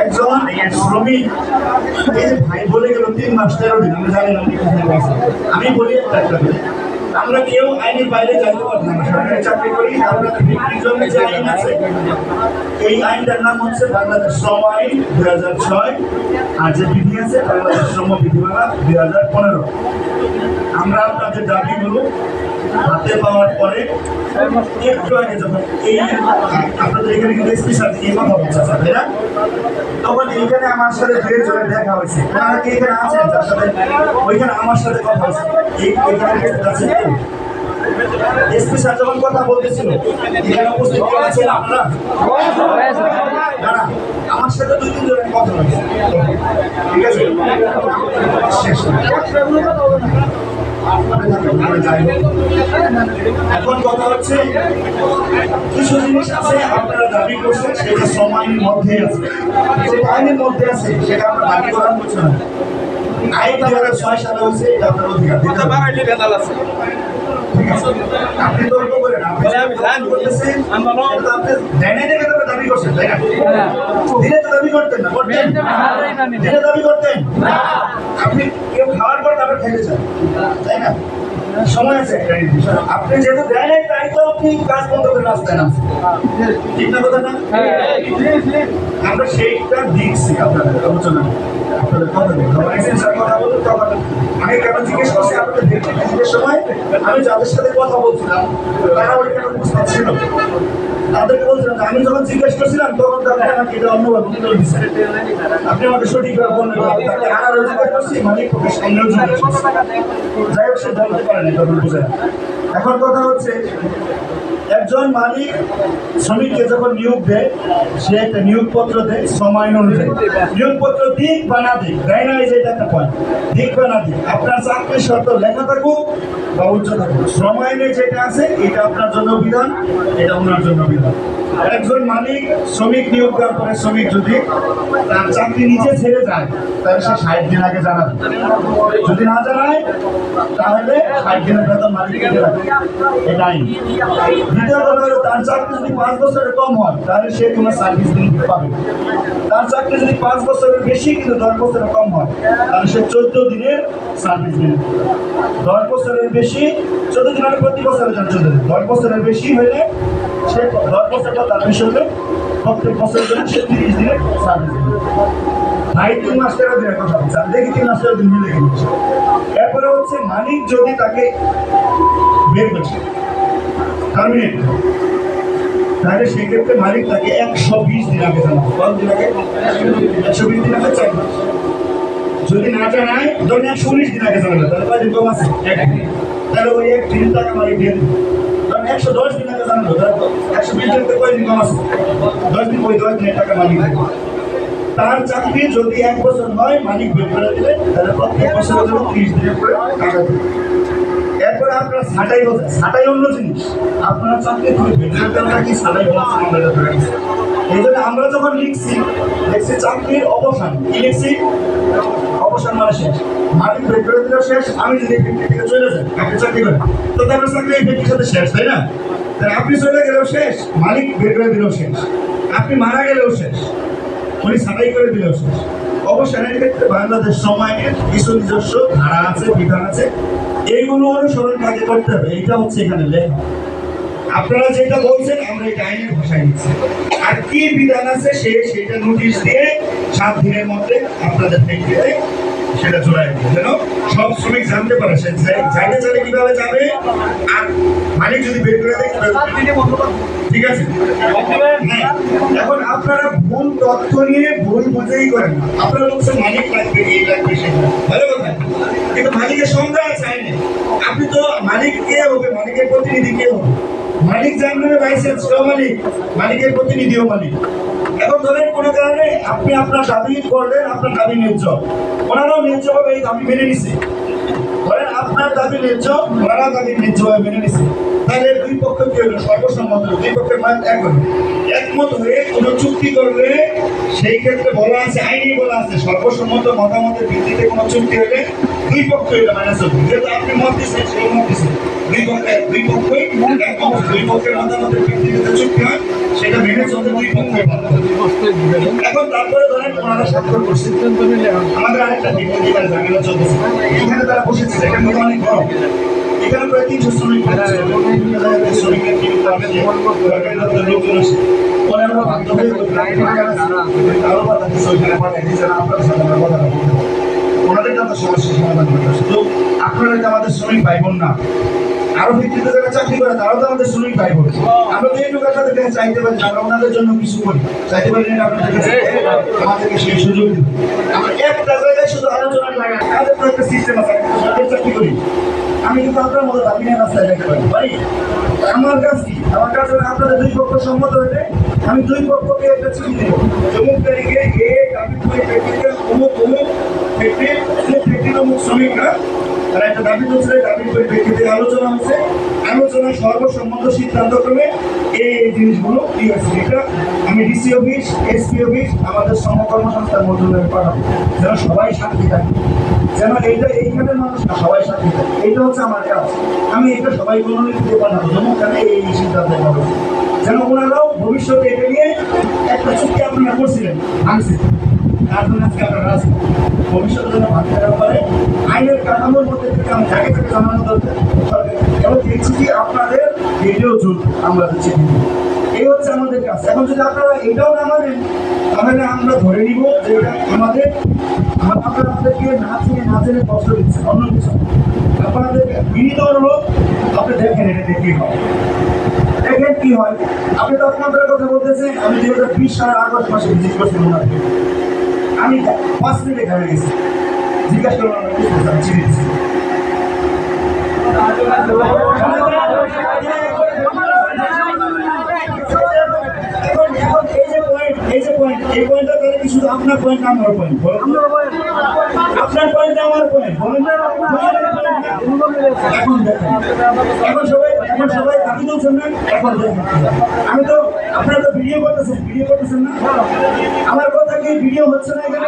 একজন শ্রমিক ভাই বলে গেল 3 মাস 13 দিন। আমি জানি না আমি বলি একটা আমরা কেউ আইনের বাইরে যাইতে পারি না। সরকারি চাকরি করি, আমরা বিক্রির জন্য যে আইন আছে এই আইনটার নাম হচ্ছে বাংলাদেশ শ্রম আইন 2006, আর যে বিধি আছে বাংলাদেশ শ্রম বিধিমালা 2015। আমরা আপনাদের দাবিগুলো হাতে পাওয়ার পরে একটু আগে যখন এই আপনাদের এখানে কিন্তু স্পেশাল এই কথা বলছে তাই না, তখন এইখানে আমার সাথে 2 জনের দেখা হয়েছে। ওনারা কি এখানে আছেন যার সাথে ওইখানে আমার সাথে কথা হয়েছে? এখানে আছে এসপি স্যার যখন কথা বলতেছিল এখানে উপস্থিত আছেন আপনারা? না, আমার সাথে 2-3 জনের কথা হয়েছে। ঠিক আছে, এখন কথা হচ্ছে কিছু জিনিস আছে আপনারা দাবি করছেন সেটা সময়ের মধ্যে আছে, যেটা আইনের মধ্যে আছে সেটা আমরা দাবি করার করছে না। আইন 2006 সালে হয়েছে, এটা আপনার অধিকার দিতে হবে। আপনি তর্ক করেন, আপনি করতেছেন আপনি ধ্যানে দেখে তো দাবি করছেন তাই না? দিনে তো দাবি করতেন না, করতেন দিনে দাবি করতেন। আপনি কেউ খাওয়ার পর তারপর খেতে চান তাই না? সময় আছে একটা নির্দিষ্ট। আপনি যেহেতু দেয় নাই তাই তো আপনি কাজ বন্ধ করে রাস্তায় নামছেন, ঠিক না কথা না? আমরা সেইটা দেখছি আপনাদের আলোচনা, আপনাদের কথা দেখি কথা বলুন। তখন আমি কেন জিজ্ঞেস করছি আপনাদের দেখতে সময় আমি যাদের সাথে কথা বলছিলাম তারা ওইখানে উপস্থিত ছিল, তাদেরকে বলছিলাম আমি যখন জিজ্ঞেস করছিলাম তখন তারা আমাকে এটা অন্যভাবে উত্তর দিচ্ছে। আপনি আমাকে সঠিকভাবে বললেন আর জিজ্ঞেস করছি মালিক পক্ষের সামনেও জিজ্ঞেস করছি, যাই হোক সে জানতে পারে না তখন বুঝে। এখন কথা হচ্ছে একজন মালিক শ্রমিককে যখন নিয়োগ দেয় সে একটা নিয়োগপত্র দেয় শ্রম আইন অনুযায়ী। নিয়োগপত্র দিক বা না দিক, দেয় না, এটা একটা পয়েন্ট, দিক বা না দিক আপনার চাকরির শর্ত লেখা থাকুক বা উচ্চ থাকুক, শ্রম আইনে যেটা আছে এটা আপনার জন্য বিধান, এটা ওনার জন্য বিধান। একজন মালিক শ্রমিক নিয়োগ দেওয়ার পরে শ্রমিক যদি তার চাকরি নিচে ছেড়ে যায় তাহলে সে 60 দিন আগে জানাবে, যদি না জানায় তাহলে 60 দিনের বেতন মালিক দিতে লাগবে, এটা আইন। দ্বিতীয় কথা হলো তার চাকরি যদি 5 বছরের কম হয় তাহলে সে কোনো সার্ভিস দিন পাবে। তার চাকরি যদি 5 বছরের বেশি কিন্তু 10 বছরের কম হয় তাহলে সে 14 দিনের সার্ভিস দিন। 10 বছরের বেশি 14 দিন, প্রতি বছরের জন্য 14 দিন। 10 বছরের বেশি হলে সে 10 বছর পর তার বেশি হলে প্রত্যেক বছরের জন্য সে 30 দিনের সার্ভিস দিন। ভাই 3 মাস 13 দিনের কথা বলছে, আমি দেখি 3 মাস 13 দিন মিলে গেছে। এরপরে হচ্ছে মালিক যদি তাকে বের করছে টার্মিনেট তাহলে সেক্ষেত্রে মালিক তাকে 120 দিন আগে জানাবে। কত দিন আগে? 120 দিন আগে, 4 মাস। যদি না জানায় ধরুন 119 দিন আগে জানাবে, তাহলে কয় দিন কম আছে? 1 দিন। তাহলে ওই 1 দিন টাকা মালিক দিয়ে দিবে। কারণ 110 দিন আগে জানালো, তাহলে 120 দিন কয় দিন কম আছে? 10 দিন, ওই 10 দিনের টাকা মালিক দেবে। তার চাকরি যদি 1 বছর হয়, মালিক বের করে দিলে তাহলে প্রত্যেক বছরের জন্য 30 দিনের করে টাকা দেবে। এরপরে আপনার ছাঁটাই হচ্ছে, ছাঁটাই অন্য জিনিস। আপনার চাকরি করে বেতনটা কি ছাঁটাই হচ্ছে আমাদের ধরে গেছে। এই জন্য আমরা যখন লিখছি চাকরির অবসান, কি লিখছি? অবসান মানে শেষ। মালিক বের করে দিলেও শেষ। আমি যদি এই ব্যক্তি থেকে চলে যাই, আপনি চাকরি করেন, তো আপনার চাকরি এই ব্যক্তির সাথে শেষ, তাই না? তাহলে আপনি চলে গেলেও শেষ, মালিক বের করে দিলেও শেষ, আপনি মারা গেলেও শেষ, উনি ছাঁটাই করে দিলেও শেষ। অবসানের ক্ষেত্রে বাংলাদেশ সময়ের কিছু নিজস্ব ধারা আছে, বিধান আছে, এইগুলো অনুসরণ কাজে করতে হবে। এইটা হচ্ছে এখানে লেখা। আপনারা যেটা বলছেন আমরা এই আইনের ভাষায় নিচ্ছি। আর কি বিধান আছে সেটা নোটিশ দিয়ে 7 দিনের মধ্যে আপনাদের ফ্যাক্টরিতে সেটা চলে আসবে, যেন সব শ্রমিক জানতে পারে। সে যাইতে চাইলে কিভাবে যাবে, আর মালিক যদি বের করে দেয় ঠিক আছে। হ্যাঁ, এখন আপনারা ভুল তথ্য নিয়ে ভুল বুঝেই করেন। আপনারা বলছেন মালিক লাগবে, এই লাগবে, সেটা ভালো কথা, কিন্তু মালিকের সংজ্ঞা আছে আইনে। আপনি তো মালিক কে হবে? মালিকের প্রতিনিধি কে হবে? মালিক জানবে লাইসেন্স সেও মালিক, মালিকের প্রতিনিধিও মালিক। এখন ধরেন কোনো কারণে আপনি আপনার দাবি করলেন, আপনার দাবি ন্যায্য, ওনারাও ন্যায্যভাবে এই দাবি মেনে নিছে। ধরেন আপনার দাবি ন্যায্য, ওনারাও দাবি ন্যায্যভাবে মেনে নিছে। তাহলে দুই পক্ষ কি হলো? সর্বসম্মত, দুই পক্ষের মত একমত হয়ে কোনো চুক্তি করলে সেই ক্ষেত্রে বলা আছে, আইনি বলা আছে, সর্বসম্মত মতামতের ভিত্তিতে কোনো চুক্তি হলে দুই পক্ষ এটা মানে চলবে। যেহেতু আপনি মত দিচ্ছেন, সেই মত দিচ্ছেন, দুই পক্ষই একমত, দুই পক্ষের মতামতের ভিত্তিতে চুক্তি হয়, সেটা মেনে চলতে দুই পক্ষই বাধ্য। এখন তারপরে ধরেন ওনারা স্বাক্ষর করছে, আমাদের আরেকটা বিপত্তিকার ঝামেলা চলতেছে। এখানে তারা বসেছে, এখানে অনেক গরম, এখানে প্রায় 300 শ্রমিক শ্রমিকের কিন্তু সরকারি দপ্তরের লোকজন আসে, ওনারা বাধ্য হয়ে আরো কথা কিছু ওইখানে পাঠায় দিয়েছে, আপনাদের সাথে আমরা কথা বলতে পারি, ওনাদের যত সমস্যার সমাধান করতে হবে। তো আপনারা যে আমাদের শ্রমিক ভাই বোন না, আরো ভিত্তিতে যারা চাকরি করে তারাও তো আমাদের শ্রমিক ভাই বোন। আমরা তো এইটুকু আপনাদের কাছে চাইতে পারি, আমরা ওনাদের জন্য কিছু করি, চাইতে পারি না আপনাদের কাছে আমাদেরকে সেই সুযোগ দিন। আমরা একটা জায়গায় শুধু আলোচনা লাগে, আমাদের তো একটা সিস্টেম আছে, সরকারি চাকরি করি, আমি কিন্তু আপনার মতো দাবি নিয়ে রাস্তায় দেখতে পারি। আমার কাজ কি? আমার কাজ হলে আপনাদের দুই পক্ষ সম্মত হলে আমি দুই পক্ষকে একটা চিঠি দেবো, অমুক তারিখে এ দাবি করে ব্যক্তিকে অমুক অমুক ব্যক্তির অমুক শ্রমিকরা তারা একটা দাবি করছে, দাবি করে ব্যক্তিতে আলোচনা হচ্ছে, আলোচনা সর্বসম্মত সিদ্ধান্ত ক্রমে এই জিনিসগুলো কি হচ্ছে, এটা আমি ডিসি অফিস, এসপি অফিস, আমাদের সমকর্মসংস্থার মন্ত্রণালয়ে পাঠাবো, যেন সবাই সাক্ষী থাকে, যেন এইখানের মানুষ সবাই সাক্ষী থাকে। এইটা হচ্ছে আমার কাজ। আমি এটা সবাই মনোনীত পাঠাবো, যেমন কেন এই সিদ্ধান্ত পাবো, যেন ওনারাও ভবিষ্যতে এটা নিয়ে একটা চুক্তি আপনারা করছিলেন ভাঙছে, তার জন্য আজকে আপনারা আছেন, ভবিষ্যতে যেন ভাঙতে না পারে। আইনের কাঠামোর মধ্যে থেকে আমি যাকে তাকে জানানো দরকার সরকার, এবং দেখছি কি আপনাদের ভিডিও জুট আমরা দিচ্ছি, এই হচ্ছে আমাদের কাজ। এখন যদি আপনারা এটাও না মানেন তাহলে আমরা ধরে নিব যে এটা আমাদের, আপনারা আমাদেরকে না চিনে না জেনে কষ্ট দিচ্ছেন, অন্য কিছু আপনাদের বিনীত অনুরোধ, আপনি দেখেন এটা কি হয়, দেখেন কি হয়। আপনি তো আপনাদের কথা বলতেছেন, আমি 2020 সালের আগস্ট মাসে ভিজিট করছিলাম ওনাকে, আমি 5 মিনিটে ঘরে গেছি, জিজ্ঞাসা করলাম আমি চিনি দিচ্ছি। এই পয়েন্টটা তাহলে কি শুধু আপনার পয়েন্ট, আমার পয়েন্ট, আপনার পয়েন্ট আমার পয়েন্ট, এখন সবাই দাবি তুলছেন না, এখন আমি তো আপনারা তো ভিডিও করতেছেন না, আমার কথা কি ভিডিও হচ্ছে না এখানে?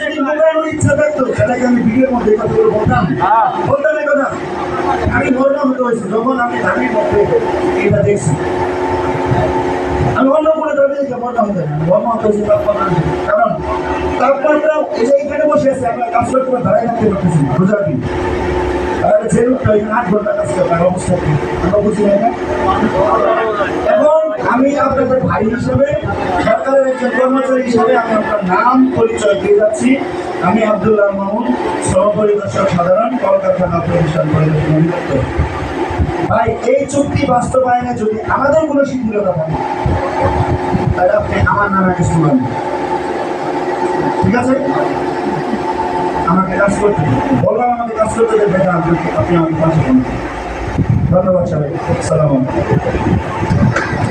যদি মোবাইলের ইচ্ছা থাকতো সেটাকে আমি ভিডিওর মধ্যে কথাগুলো বলতাম এই কথা। আমি বললাম হতে হয়েছে যখন আমি দাবির মধ্যে এটা দেখছি, আমি অন্য কোনো দাবি দেখে বললাম হতে না, বর্মা হয়েছে তাপমাত্রা, কারণ তাপমাত্রা এই যে এখানে বসে আছে, আমরা কাজ করতে দাঁড়াই রাখতে পারতেছি না, বুঝা কি? তাহলে যে লোকটা 8 ঘন্টা কাজ করে তার অবস্থা কি আমরা বুঝি না। এখন আমি আপনাদের ভাই হিসেবে, সরকারের একজন কর্মচারী হিসেবে আমি আপনার নাম পরিচয় দিয়ে যাচ্ছি। আমি আব্দুল্লাহ মামুন, সহপরিদর্শক সাধারণ, কলকাতা প্রতিষ্ঠান পরিদর্শন। ভাই এই চুক্তি বাস্তবায়নে যদি আমাদের কোনো শিথিলতা থাকে তাহলে আপনি আমার নামে একটা শুনবেন, ঠিক আছে? আমাকে কাজ করতে বললাম, আমাকে কাজ করতে দেবেন, আপনি আমাকে কাজ করুন। ধন্যবাদ সবাই, আসসালামু আলাইকুম।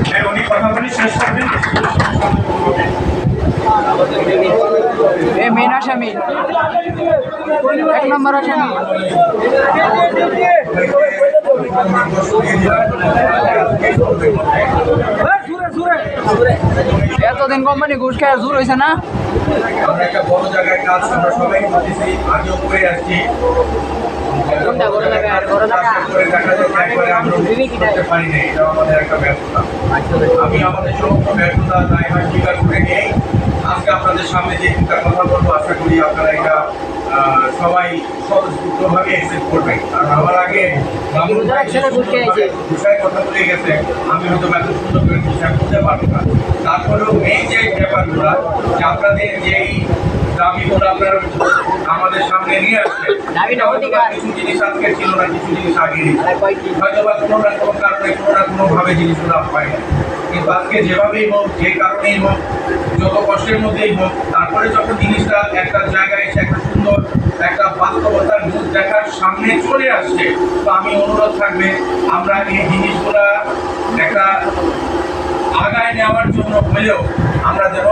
হ্যাঁ, উনি কথা বলে শেষ করবেন। এ মেন আসামি, 1 নম্বর আসামি। এতদিন কোম্পানি ঘুষ খায় জোর হয়েছে না? আমরা একটা বড় জায়গায় কাজ আমরা সবাই করতেছি, আগেও করে আসছি। করে দেখা যায় একবারে আমরা করতে পারি না, এটাও আমাদের একটা ব্যর্থতা। আমি আমাদের সমস্ত ব্যর্থতা দায়ভার স্বীকার করে নিয়েই আজকে আপনাদের সামনে যে একটা কথা বলবো, আশা করি আপনারা এটা সবাই স্বতঃস্ফূর্তভাবে অ্যাকসেপ্ট করবেন। আর আমার আগে বিষয়ে কথা বলে গেছে, আমি হয়তো এত সুন্দর করে বিষয় করতে পারবো না। তারপরেও এই যে ব্যাপারগুলো, যে আপনাদের যেই দাবিগুলো আপনারা আমাদের সামনে নিয়ে আসছেন, কিছু জিনিস আজকে ছিল না, কিছু জিনিস আগে হয়তো বা কোনো না কোনো কারণে কোনো না কোনোভাবে জিনিসগুলো হয় না। কিন্তু আজকে যেভাবেই হোক, যে কারণেই হোক, যত কষ্টের মধ্যেই হোক, তারপরে যখন জিনিসটা একটা জায়গায় এসে একটা সুন্দর একটা বাস্তবতার মুখ দেখার সামনে চলে আসছে, তো আমি অনুরোধ থাকবে আমরা এই জিনিসগুলা একটা আগায় নেওয়ার জন্য হলেও আমরা যেন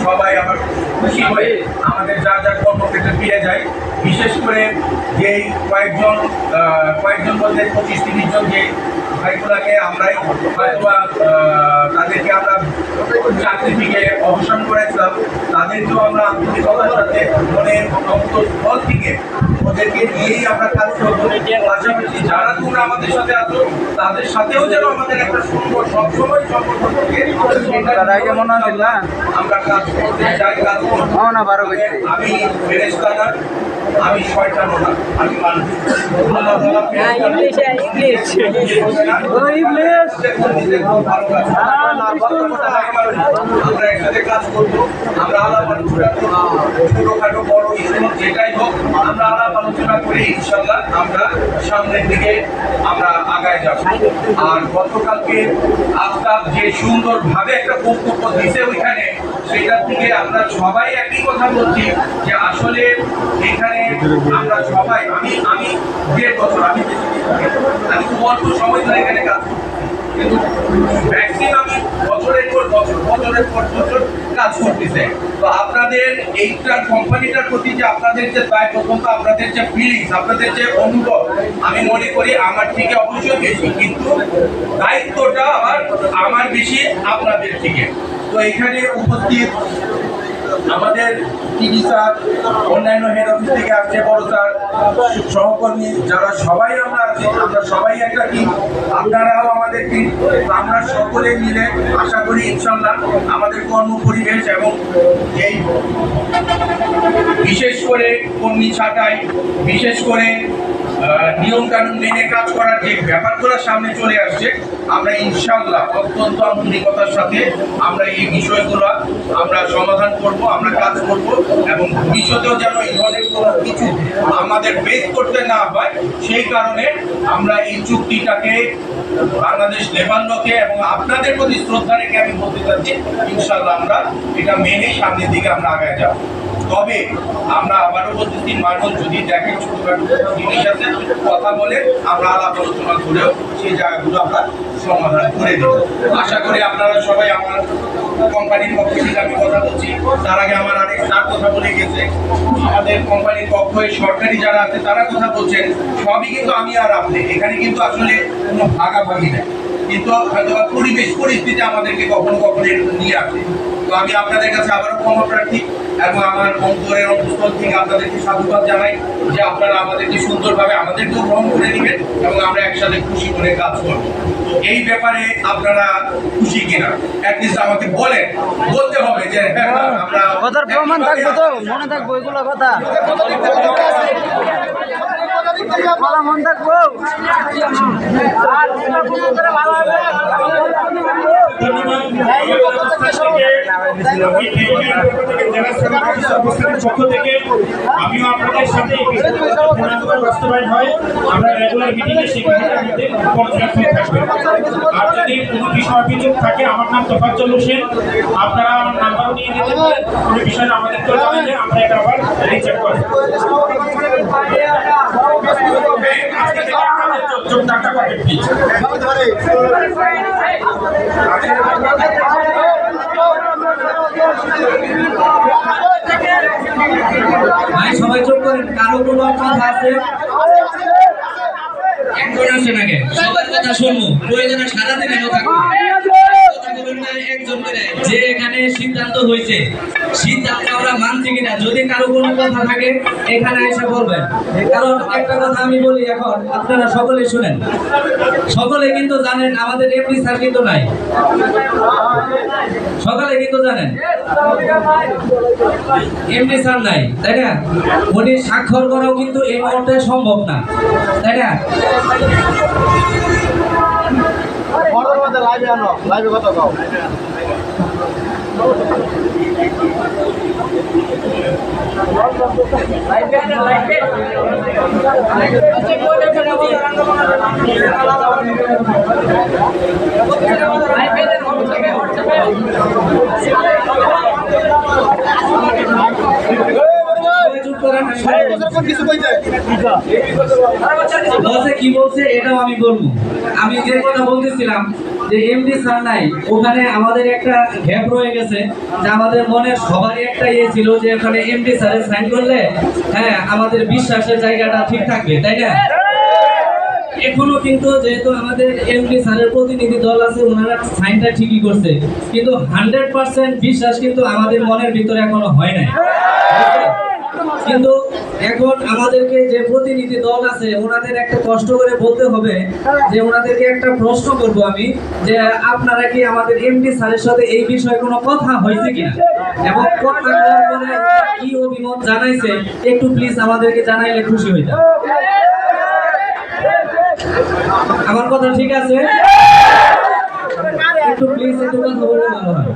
সবাই আবার খুশি হয়ে আমাদের যা যা কর্মক্ষেত্রে ফিরে যাই। বিশেষ করে যেই কয়েকজন বলতে 25-30 জন যে ভাইগুলাকে আমরাই তাদেরকে আমরা চাকরি থেকে অবসান করেছিলাম, তাদেরকেও আমরা আন্তরিকতার সাথে মনের অন্তঃস্থল থেকে ওদেরকে নিয়েই আমরা কাজ করবো। পাশাপাশি যারা তোমরা আমাদের সাথে আছো তাদের সাথেও যেন আমাদের একটা সুন্দর সবসময় সম্পর্ক থাকে, আমরা কাজ করতে চাই, কাজ করবো। আমি ফেরেশতানা, আমি শয়তানও না, আমি মানুষ। আল্লাহ তাআলা আমরা একসাথে কাজ করবো, আমরা আলাপ আলোচনা করবো, ছোটখাটো বড় ইস্যু যেটাই হোক আমরা আলাপ আলোচনা করে ইনশাল্লাহ আমরা সামনের দিকে আমরা আগায় যাব। আর গতকালকে আফতাব যে সুন্দরভাবে একটা বক্তব্য দিয়েছে ওইখানে, সেটার থেকে আমরা সবাই একই কথা বলছি যে আসলে এখানে আমরা সবাই, আমি 1.5 বছর, আমি খুব অল্প সময় ধরে এখানে কাজ করছি, কিন্তু ম্যাক্সিমাম বছরের পর বছর কাজ করতেছে। তো আপনাদের এইটার কোম্পানিটার প্রতি যে আপনাদের যে দায়বদ্ধতা, আপনাদের যে ফিলিংস, আপনাদের যে অনুভব, আমি মনে করি আমার থেকে অবশ্যই বেশি, কিন্তু দায়িত্বটা আমার বেশি আপনাদের থেকে। তো এখানে উপস্থিত আমাদের টিভি স্যার, অন্যান্য হেড অফিস থেকে আসছে বড় স্যার, সহকর্মী যারা সবাই আমরা আছি, আমরা সবাই একটা টিম, আপনারাও আমাদের টিম। আমরা সকলে মিলে আশা করি ইনশাল্লাহ আমাদের কর্ম পরিবেশ এবং এই বিশেষ করে কর্মী ছাঁটাই, বিশেষ করে নিয়ম কানুন মেনে কাজ করার যে ব্যাপারগুলো সামনে চলে আসছে, আমরা ইনশাল্লাহ অত্যন্ত আন্তরিকতার সাথে আমরা এই বিষয়গুলো আমরা সমাধান করব, আমরা কাজ করব, এবং ভবিষ্যতেও যেন এই ধরনের কোনো কিছু আমাদের ফেস করতে না হয়, সেই কারণে আমরা এই চুক্তিটাকে বাংলাদেশ লেবার লকে এবং আপনাদের প্রতি শ্রদ্ধা রেখে আমি বলতে চাচ্ছি ইনশাল্লাহ আমরা এটা মেনেই সামনের দিকে আমরা আগায় যাব। তবে আমরা আবারও বলতেছি, মানুষ যদি দেখেন ছোটখাটো জিনিস আছে, কথা বলে আমরা আলাপ আলোচনা করেও সেই জায়গাগুলো আমরা সমাধান করে দেব। আশা করি আপনারা সবাই, আমার কোম্পানির পক্ষ থেকে আমি কথা বলছি, তার আগে আমার আরেক স্যার কথা বলে গেছে, আমাদের কোম্পানির পক্ষে সরকারি যারা আছে তারা কথা বলছেন, সবই কিন্তু আমি আর আপনি, এখানে কিন্তু আসলে কোনো ভাগাভাগি নেই, কিন্তু হয়তো পরিবেশ পরিস্থিতি আমাদেরকে কখনো কখনো নিয়ে আসে। তো আমি আপনাদের কাছে আবারও ক্ষমা প্রার্থী এবং আমার অন্তরের অন্তঃস্থল থেকে আপনাদেরকে সাধুবাদ জানাই যে আপনারা আমাদেরকে সুন্দরভাবে আমাদেরকেও গ্রহণ করে নেবেন এবং আমরা একসাথে খুশি করে কাজ করব। তো এই ব্যাপারে আপনারা খুশি কিনা অ্যাটলিস্ট আমাকে বলতে হবে যে আমরা কথার প্রমাণ থাকবে তো, মনে থাকবো এগুলো কথা মন থাকবো। আমিও আপনাদের সাথে বাস্তবায়ন হয় আমরা রেগুলার মিটিংয়ে সেই বিষয়টার মধ্যে পর্যবেক্ষণ থাকবে। আর যদি কোনো বিষয় অভিযোগ থাকে, আমার নাম তোফাজ্জল হোসেন, আপনারা আমার নাম্বারও নিয়ে নিতে পারেন। কোনো বিষয়টা আমাদেরকেও জানালে আমরা এটা আবার রিচেক করব। আজকে থেকে আপনাদের যোগদানটা করবেন প্লিজ। ভাই সবাই চুপ করেন, কারো কোনো কথা আছে? একজন আসেন আগে, সবার কথা শুনবো, প্রয়োজনে সারাদিন এনে থাকবো। একজন করে যে এখানে সিদ্ধান্ত হয়েছে, সিদ্ধান্ত আমরা মানছি কিনা, যদি কারো কোনো কথা থাকে এখানে এসে বলবেন। কারণ একটা কথা আমি বলি, এখন আপনারা সকলে শুনেন, সকলে কিন্তু জানেন আমাদের এমডি স্যার কিন্তু নাই, সকলে কিন্তু জানেন এমডি স্যার নাই, তাই না? উনি স্বাক্ষর করাও কিন্তু এই মুহূর্তে সম্ভব না, তাই না? লাইভে কথা কও। কি বলছে এটাও আমি বলবো। আমি যে কথা বলতেছিলাম যে এমডি স্যার নাই, ওখানে আমাদের একটা গ্যাপ রয়ে গেছে, যে আমাদের মনে সবারই একটা ইয়ে ছিল যে ওখানে এমডি স্যারের সাইন করলে হ্যাঁ আমাদের বিশ্বাসের জায়গাটা ঠিক থাকবে, তাই না? এখনো কিন্তু যেহেতু আমাদের এমডি স্যারের প্রতিনিধি দল আছে, ওনারা সাইনটা ঠিকই করছে, কিন্তু 100% বিশ্বাস কিন্তু আমাদের মনের ভিতরে এখনো হয় নাই। কিন্তু এখন আমাদেরকে যে প্রতিনিধি দল আছে ওনাদের একটা কষ্ট করে বলতে হবে যে ওনাদেরকে একটা প্রশ্ন করব আমি, যে আপনারা কি আমাদের এমডি স্যারের সাথে এই বিষয়ে কোনো কথা হয়েছে কিনা, এবং কথা বলার পরে কি অভিমত জানাইছে একটু প্লিজ আমাদেরকে জানাইলে খুশি হইতাম। আমার কথা ঠিক আছে? একটু প্লিজ একটু কথা বললে ভালো হয়।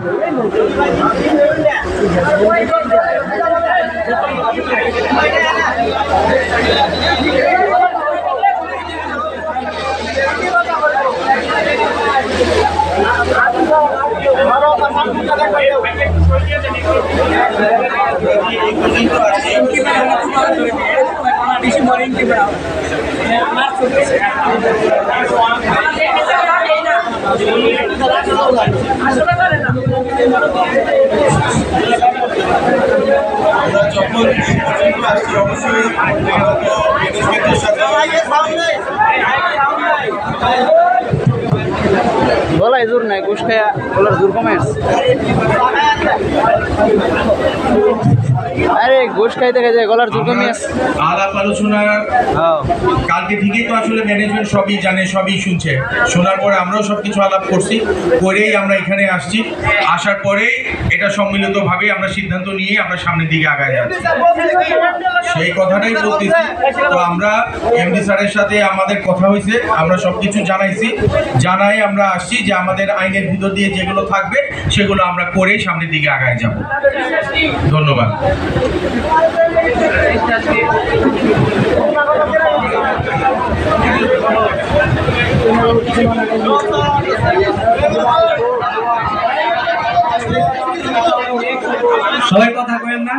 গলায় জোর নাই, ঘুষ খায়া গলার জোর কমে আসছে। আরে ঘুষ খাইতে খাইতে গলার জোর কমে আসছে। আলাপ আলোচনা কালকে থেকেই তো আসলে ম্যানেজমেন্ট সবই জানে, সবই শুনছে, শোনার পরে আমরাও সবকিছু আলাপ করছি, করেই আমরা এখানে আসছি। আসার পরে এটা সম্মিলিতভাবে আমরা সিদ্ধান্ত নিয়ে আমরা সামনের দিকে আগায় যাচ্ছি, সেই কথাটাই বলতেছি। তো আমরা এমডি স্যারের সাথে আমাদের কথা হয়েছে, আমরা সবকিছু জানাইছি, জানাই আমরা আসছি যে আমাদের আইনের ভিতর দিয়ে যেগুলো থাকবে সেগুলো আমরা করেই সামনের দিকে আগায় যাব। ধন্যবাদ। সবাই কথা কইেন না।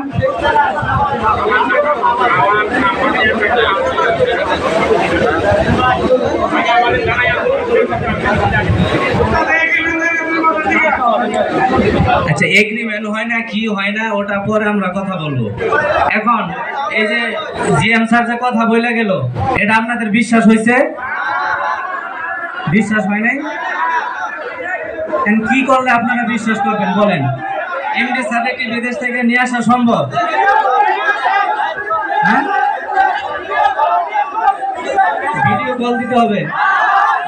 আচ্ছা, এগ্রিমেন্ট হয় না কি হয় না ওটা পরে আমরা কথা বলবো। এখন এই যে জিএম স্যার যে কথা বলে গেল, এটা আপনাদের বিশ্বাস হয়েছে? বিশ্বাস হয় নাই? কি করলে আপনারা বিশ্বাস করবেন বলেন? এমডি স্যারকে কি বিদেশ থেকে নিয়ে আসা সম্ভব? হ্যাঁ, ভিডিও কল দিতে হবে।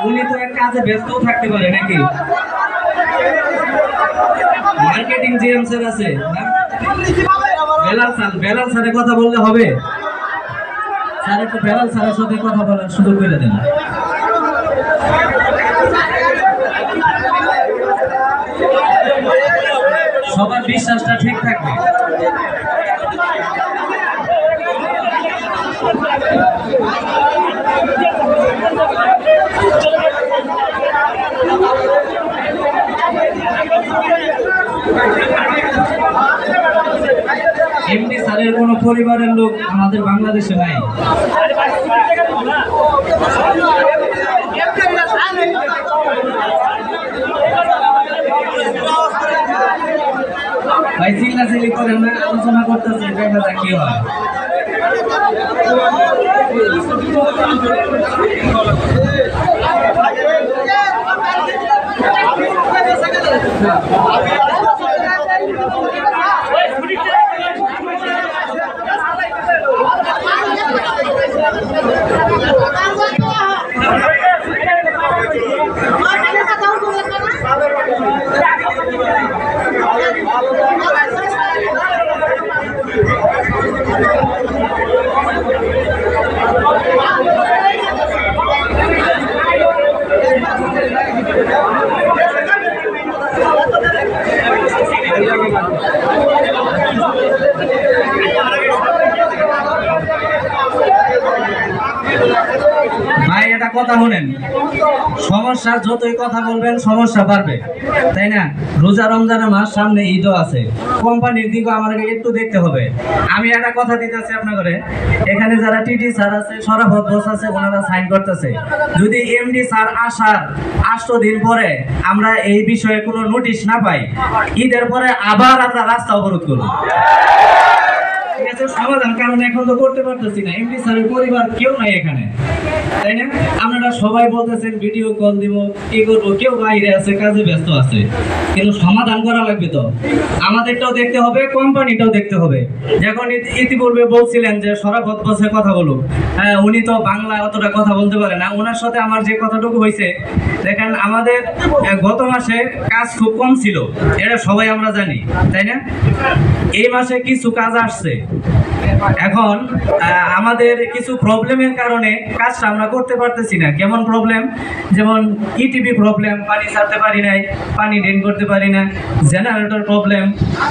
উনি তো এক কাজে ব্যস্ত থাকতে পারে নাকি? মার্কেটিং জিএম স্যার আছে, বেলাল স্যারের কথা বললে হবে? স্যার একটু বেলাল স্যারের সাথে কথা বলার সুযোগ করে দেন। সবার বিশ্বাসটা ঠিক থাকবে। বাইরের কোনো পরিবারের লোক আমাদের বাংলাদেশে নাই। ভাই চিল্লাচিল্লি করেন না, আলোচনা করতেছে, দেখা যাক কি হয়। ভাই এটা কথা শুনেন, সমস্যা যতই কথা বলবেন সমস্যা বাড়বে, তাই না? রোজা রমজানের মাস, সামনে ঈদও আছে, কোম্পানির দিকে আমাদেরকে একটু দেখতে হবে। আমি একটা কথা দিতেছি আপনাদের, এখানে যারা টিটি স্যার আছে, সরাফত বস আছে, ওনারা সাইন করতেছে। যদি এমডি স্যার আসার 8 দিন পরে আমরা এই বিষয়ে কোনো নোটিশ না পাই, ঈদের পরে আবার আমরা রাস্তা অবরোধ করব। ঠিক আছে, সমাধান কারণ এখন তো করতে পারতেছি না, এমডি স্যারের পরিবার কেউ নাই এখানে, তাই না? আপনারা সবাই বলতেছেন ভিডিও কল দিব, কি করবো, কেউ বাইরে আছে, কাজে ব্যস্ত আছে, কিন্তু সমাধান করা লাগবে তো। আমাদেরটাও দেখতে হবে, কোম্পানিটাও দেখতে হবে। যখন ইতিপূর্বে বলছিলেন যে সরাফত বসে কথা বলুক, হ্যাঁ উনি তো বাংলা অতটা কথা বলতে পারে না, ওনার সাথে আমার যে কথাটুকু হয়েছে, দেখেন আমাদের গত মাসে কাজ খুব কম ছিল, এটা সবাই আমরা জানি, তাই না? এই মাসে কিছু কাজ আসছে। এখন আমাদের কিছু প্রবলেমের কারণে কাজটা আমরা করতে পারতেছি না। কেমন প্রবলেম? যেমন ইটিভি প্রবলেম, পানি ছাড়তে পারি নাই, পানি ড্রেন করতে পারি না, জেনারেটর প্রবলেম,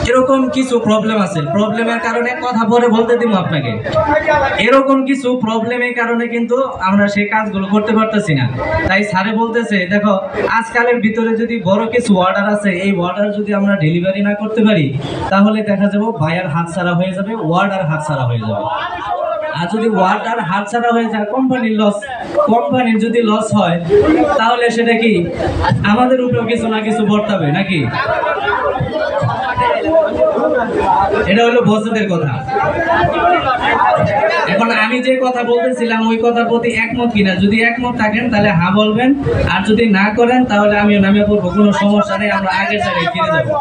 এরকম কিছু প্রবলেম আছে। প্রবলেমের কারণে কথা পরে বলতে দিব আপনাকে, এরকম কিছু প্রবলেমের কারণে কিন্তু আমরা সেই কাজগুলো করতে পারতেছি না। তাই স্যারে বলতেছে, দেখো আজকালের ভিতরে যদি বড় কিছু অর্ডার আছে, এই অর্ডার যদি আমরা ডেলিভারি না করতে পারি, তাহলে দেখা যাবে বায়ার হাতছাড়া হয়ে যাবে, অর্ডার হাতছাড়া হয়ে যাবে। আর যদি অর্ডার হাতছাড়া হয়ে যায়, কোম্পানির লস। কোম্পানির যদি লস হয়, তাহলে সেটা কি আমাদের উপরেও কিছু না কিছু বর্তাবে নাকি? এটা হলো বসদের কথা। এখন আমি যে কথা বলতেছিলাম ওই কথার প্রতি একমত কিনা, যদি একমত থাকেন তাহলে হ্যাঁ বলবেন, আর যদি না করেন তাহলে আমিও নামে পড়বো, কোনো সমস্যা নেই, আমরা আগের জায়গায় ফিরে যাবো।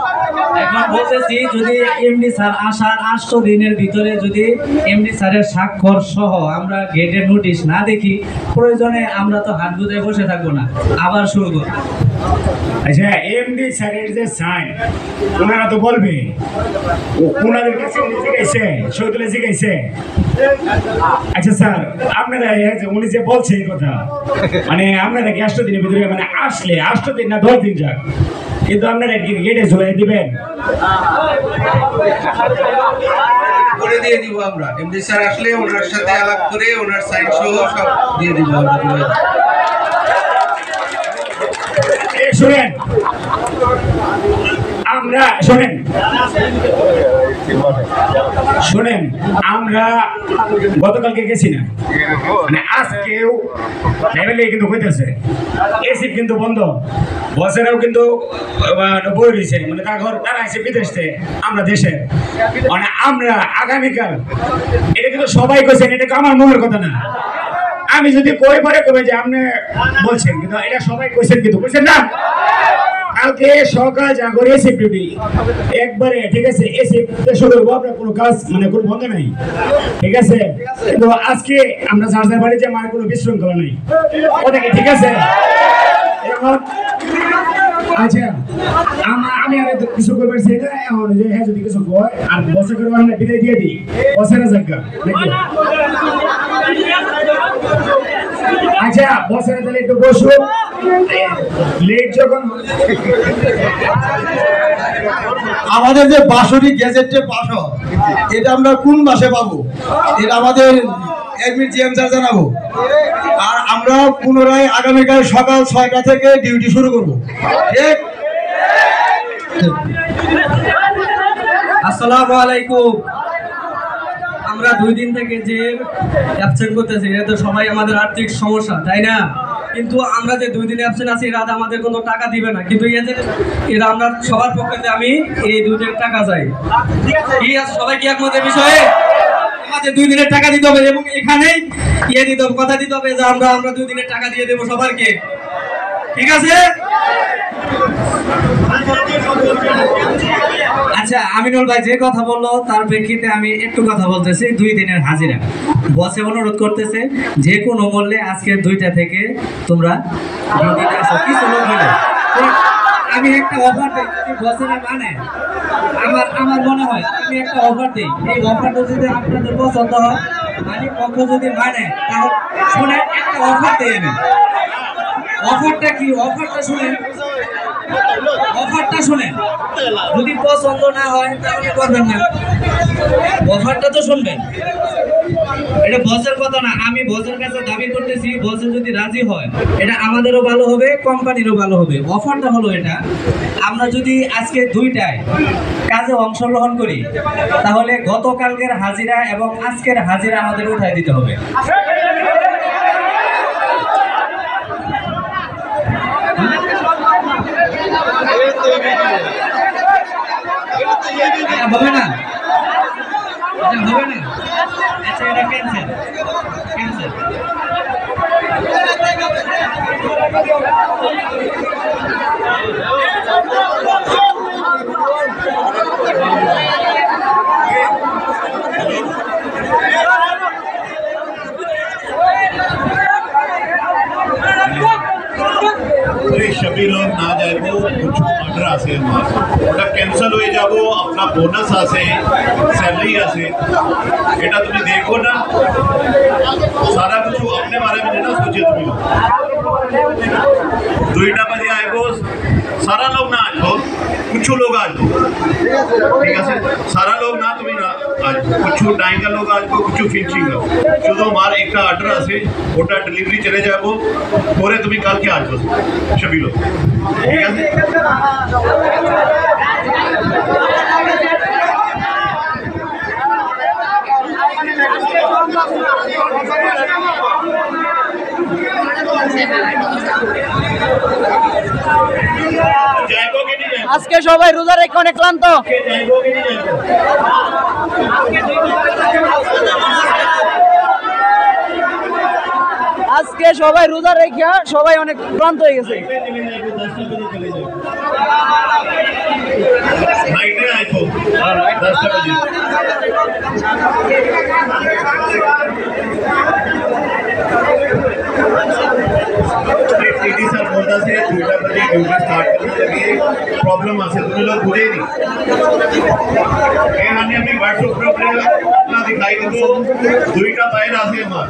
এখন বলতেছি, যদি এমডি স্যার আসার 8 দিনের ভিতরে যদি এমডি স্যারের স্বাক্ষর সহ আমরা গেটের নোটিশ না দেখি, প্রয়োজনে আমরা তো হাত গুঁজে বসে থাকবো না, আবার শুরু করবো। আচ্ছা, এমডি স্যারের যে সাইন, ওনারা তো বলবে, ওনাদের কাছে জিজ্ঞাসে, শহীদুল্লাহ জিজ্ঞাসে। আচ্ছা স্যার, আপনারা উনি যে বলছে এই কথা, মানে আপনারা কি 8 দিনের ভিতরে, মানে আসলে 8 দিন না 10 দিন যাক, কিন্তু আপনারা কি গেটে ঝুলাই দিবেন? করে দিয়ে দিব আমরা। এমডি স্যার আসলে ওনার সাথে আলাপ করে ওনার সাইন সহ সব দিয়ে দিব আমরা। শুনেন, আমরা শোনেন শোনেন আমরা গতকালকে গেছি না, মানে আজকেও কিন্তু হইতেছে, এসি কিন্তু বন্ধ, বসেরাও কিন্তু বই রয়েছে, মানে তারা এসে বিদেশ থেকে, আমরা দেশে, মানে আমরা আগামীকাল, এটা কিন্তু সবাই কইছেন, এটা আমার মনের কথা না। আমি যদি কই পরে কবে যে আপনি বলছেন, কিন্তু এটা সবাই কইছেন, কিন্তু কইছেন না। কালকে সকাল জাগরে এসি ডিউটি একবারে, ঠিক আছে, এসি শুরু করবো, আপনার কোনো কাজ মানে কোনো বন্ধ নাই, ঠিক আছে। কিন্তু আজকে আমরা চার্জার বাড়ি যে আমার কোনো বিশৃঙ্খলা নেই, ওটা কি ঠিক আছে? এখন আচ্ছা, আমি আর কিছু করবার চাই না, এখন যে হ্যাঁ যদি কিছু কয় আর বসে করে আমরা বিদায় দিয়ে দিই, বসেরা জায়গা নাকি? আচ্ছা বসেরা তাহলে একটু বসো, লেট যখন আমাদের যে বাসরি গ্যাজেটে পাস হয়, এটা আমরা কোন মাসে পাবো, এটা আমাদের এডমিট জিএম স্যার জানাবো। আর আমরা পুনরায় আগামীকাল সকাল 6টা থেকে ডিউটি শুরু করব। ঠিক? আসসালামু আলাইকুম। আমরা 2 দিন থেকে যে অ্যাবসেন্ট করতেছি এটা তো সবাই আমাদের আর্থিক সমস্যা, তাই না? কিন্তু আমরা যে 2 দিন অ্যাবসেন্ট আছি এরা আমাদের কোনো টাকা দিবে না, কিন্তু এরা আমরা সবার পক্ষে আমি এই 2 দিনের টাকা চাই। কি আছে সবাই কি একমতের বিষয়ে? আমাদের 2 দিনের টাকা দিতে হবে এবং এখানেই দিতে হবে, কথা দিতে হবে যে আমরা 2 দিনের টাকা দিয়ে দেবো সবাইকে, ঠিক আছে? আচ্ছা, আমিনুল ভাই যে কথা বললো তার প্রেক্ষিতে আমি একটু কথা বলতেছি। 2 দিনের হাজিরা বসে অনুরোধ করতেছে যে কোনো মূল্যে আজকে 2টা থেকে তোমরা ডিউটিতে আসো। কিছু লোক হলো আমি একটা অফার দিই, বসেরা মানে আমার মনে হয় আমি একটা অফার দিই, এই অফারটা যদি আপনাদের পছন্দ হয়, মালিক পক্ষ যদি মানে, তাহলে শুনে একটা অফার দিই আমি। অফারটা কি? অফারটা শুনেন, অফারটা শুনেন। যদি পছন্দ না হয় তাহলে করবেন না, অফারটা তো শুনবেন। এটা বসের কথা না, আমি বসের কাছে দাবি করতেছি, বসে যদি রাজি হয় এটা আমাদেরও ভালো হবে, কোম্পানিরও ভালো হবে। অফারটা হলো এটা, আমরা যদি আজকে 2টায় কাজে অংশগ্রহণ করি তাহলে গতকালকের হাজিরা এবং আজকের হাজিরা আমাদের উঠাই দিতে হবে। হবে না, এটা হবে না। আচ্ছা, এটা ক্যান্সেল, ক্যান্সেল। सभी लोग ना जाइबो, कुछ ऑर्डर आसे ওটা ক্যান্সেল হয়ে যাব, আপনার বোনাস আছে, স্যালারি আছে, এটা তুমি দেখো না, सारा कुछ अपने बारे में ना सोचे। तुम 2टा बजे आइबो, सारा लोग ना आइबो, कुछ लोग आइबो, ठीक है? सारा लोग ना তুমি না আজ কিছু টাইমকা লোক আসবো, কিছু ফিনিশিং শুধু আমার একটা অর্ডার আছে, ওটা ডেলিভারি চলে যাব, পরে তুমি কালকে আসবো সবই লোক, ঠিক আছে? আজকে সবাই রোজা রেখে অনেক ক্লান্ত। আজকে সবাই রোজা রেখে সবাই অনেক ক্লান্ত হয়ে গেছে। प्रॉब्लम आसे तुम लोग बुझे नहीं আমি হোয়াটসঅ্যাপ গ্রুপে না দিখাই দিব 2টা বাইর আছে আমার,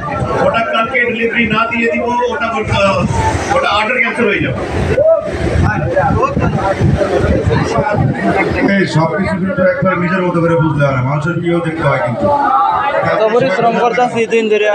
ওটা কালকে ডেলিভারি না দিয়ে দিব, ওটা অর্ডার ক্যান্সেল হয়ে যাবে। এই সব কিছু কিন্তু একবার নিজের মতো করে বুঝলে হয় না, মানুষের প্রিয় দেখতে হয়। কিন্তু পরিশ্রম করতেছি দিন ধরে।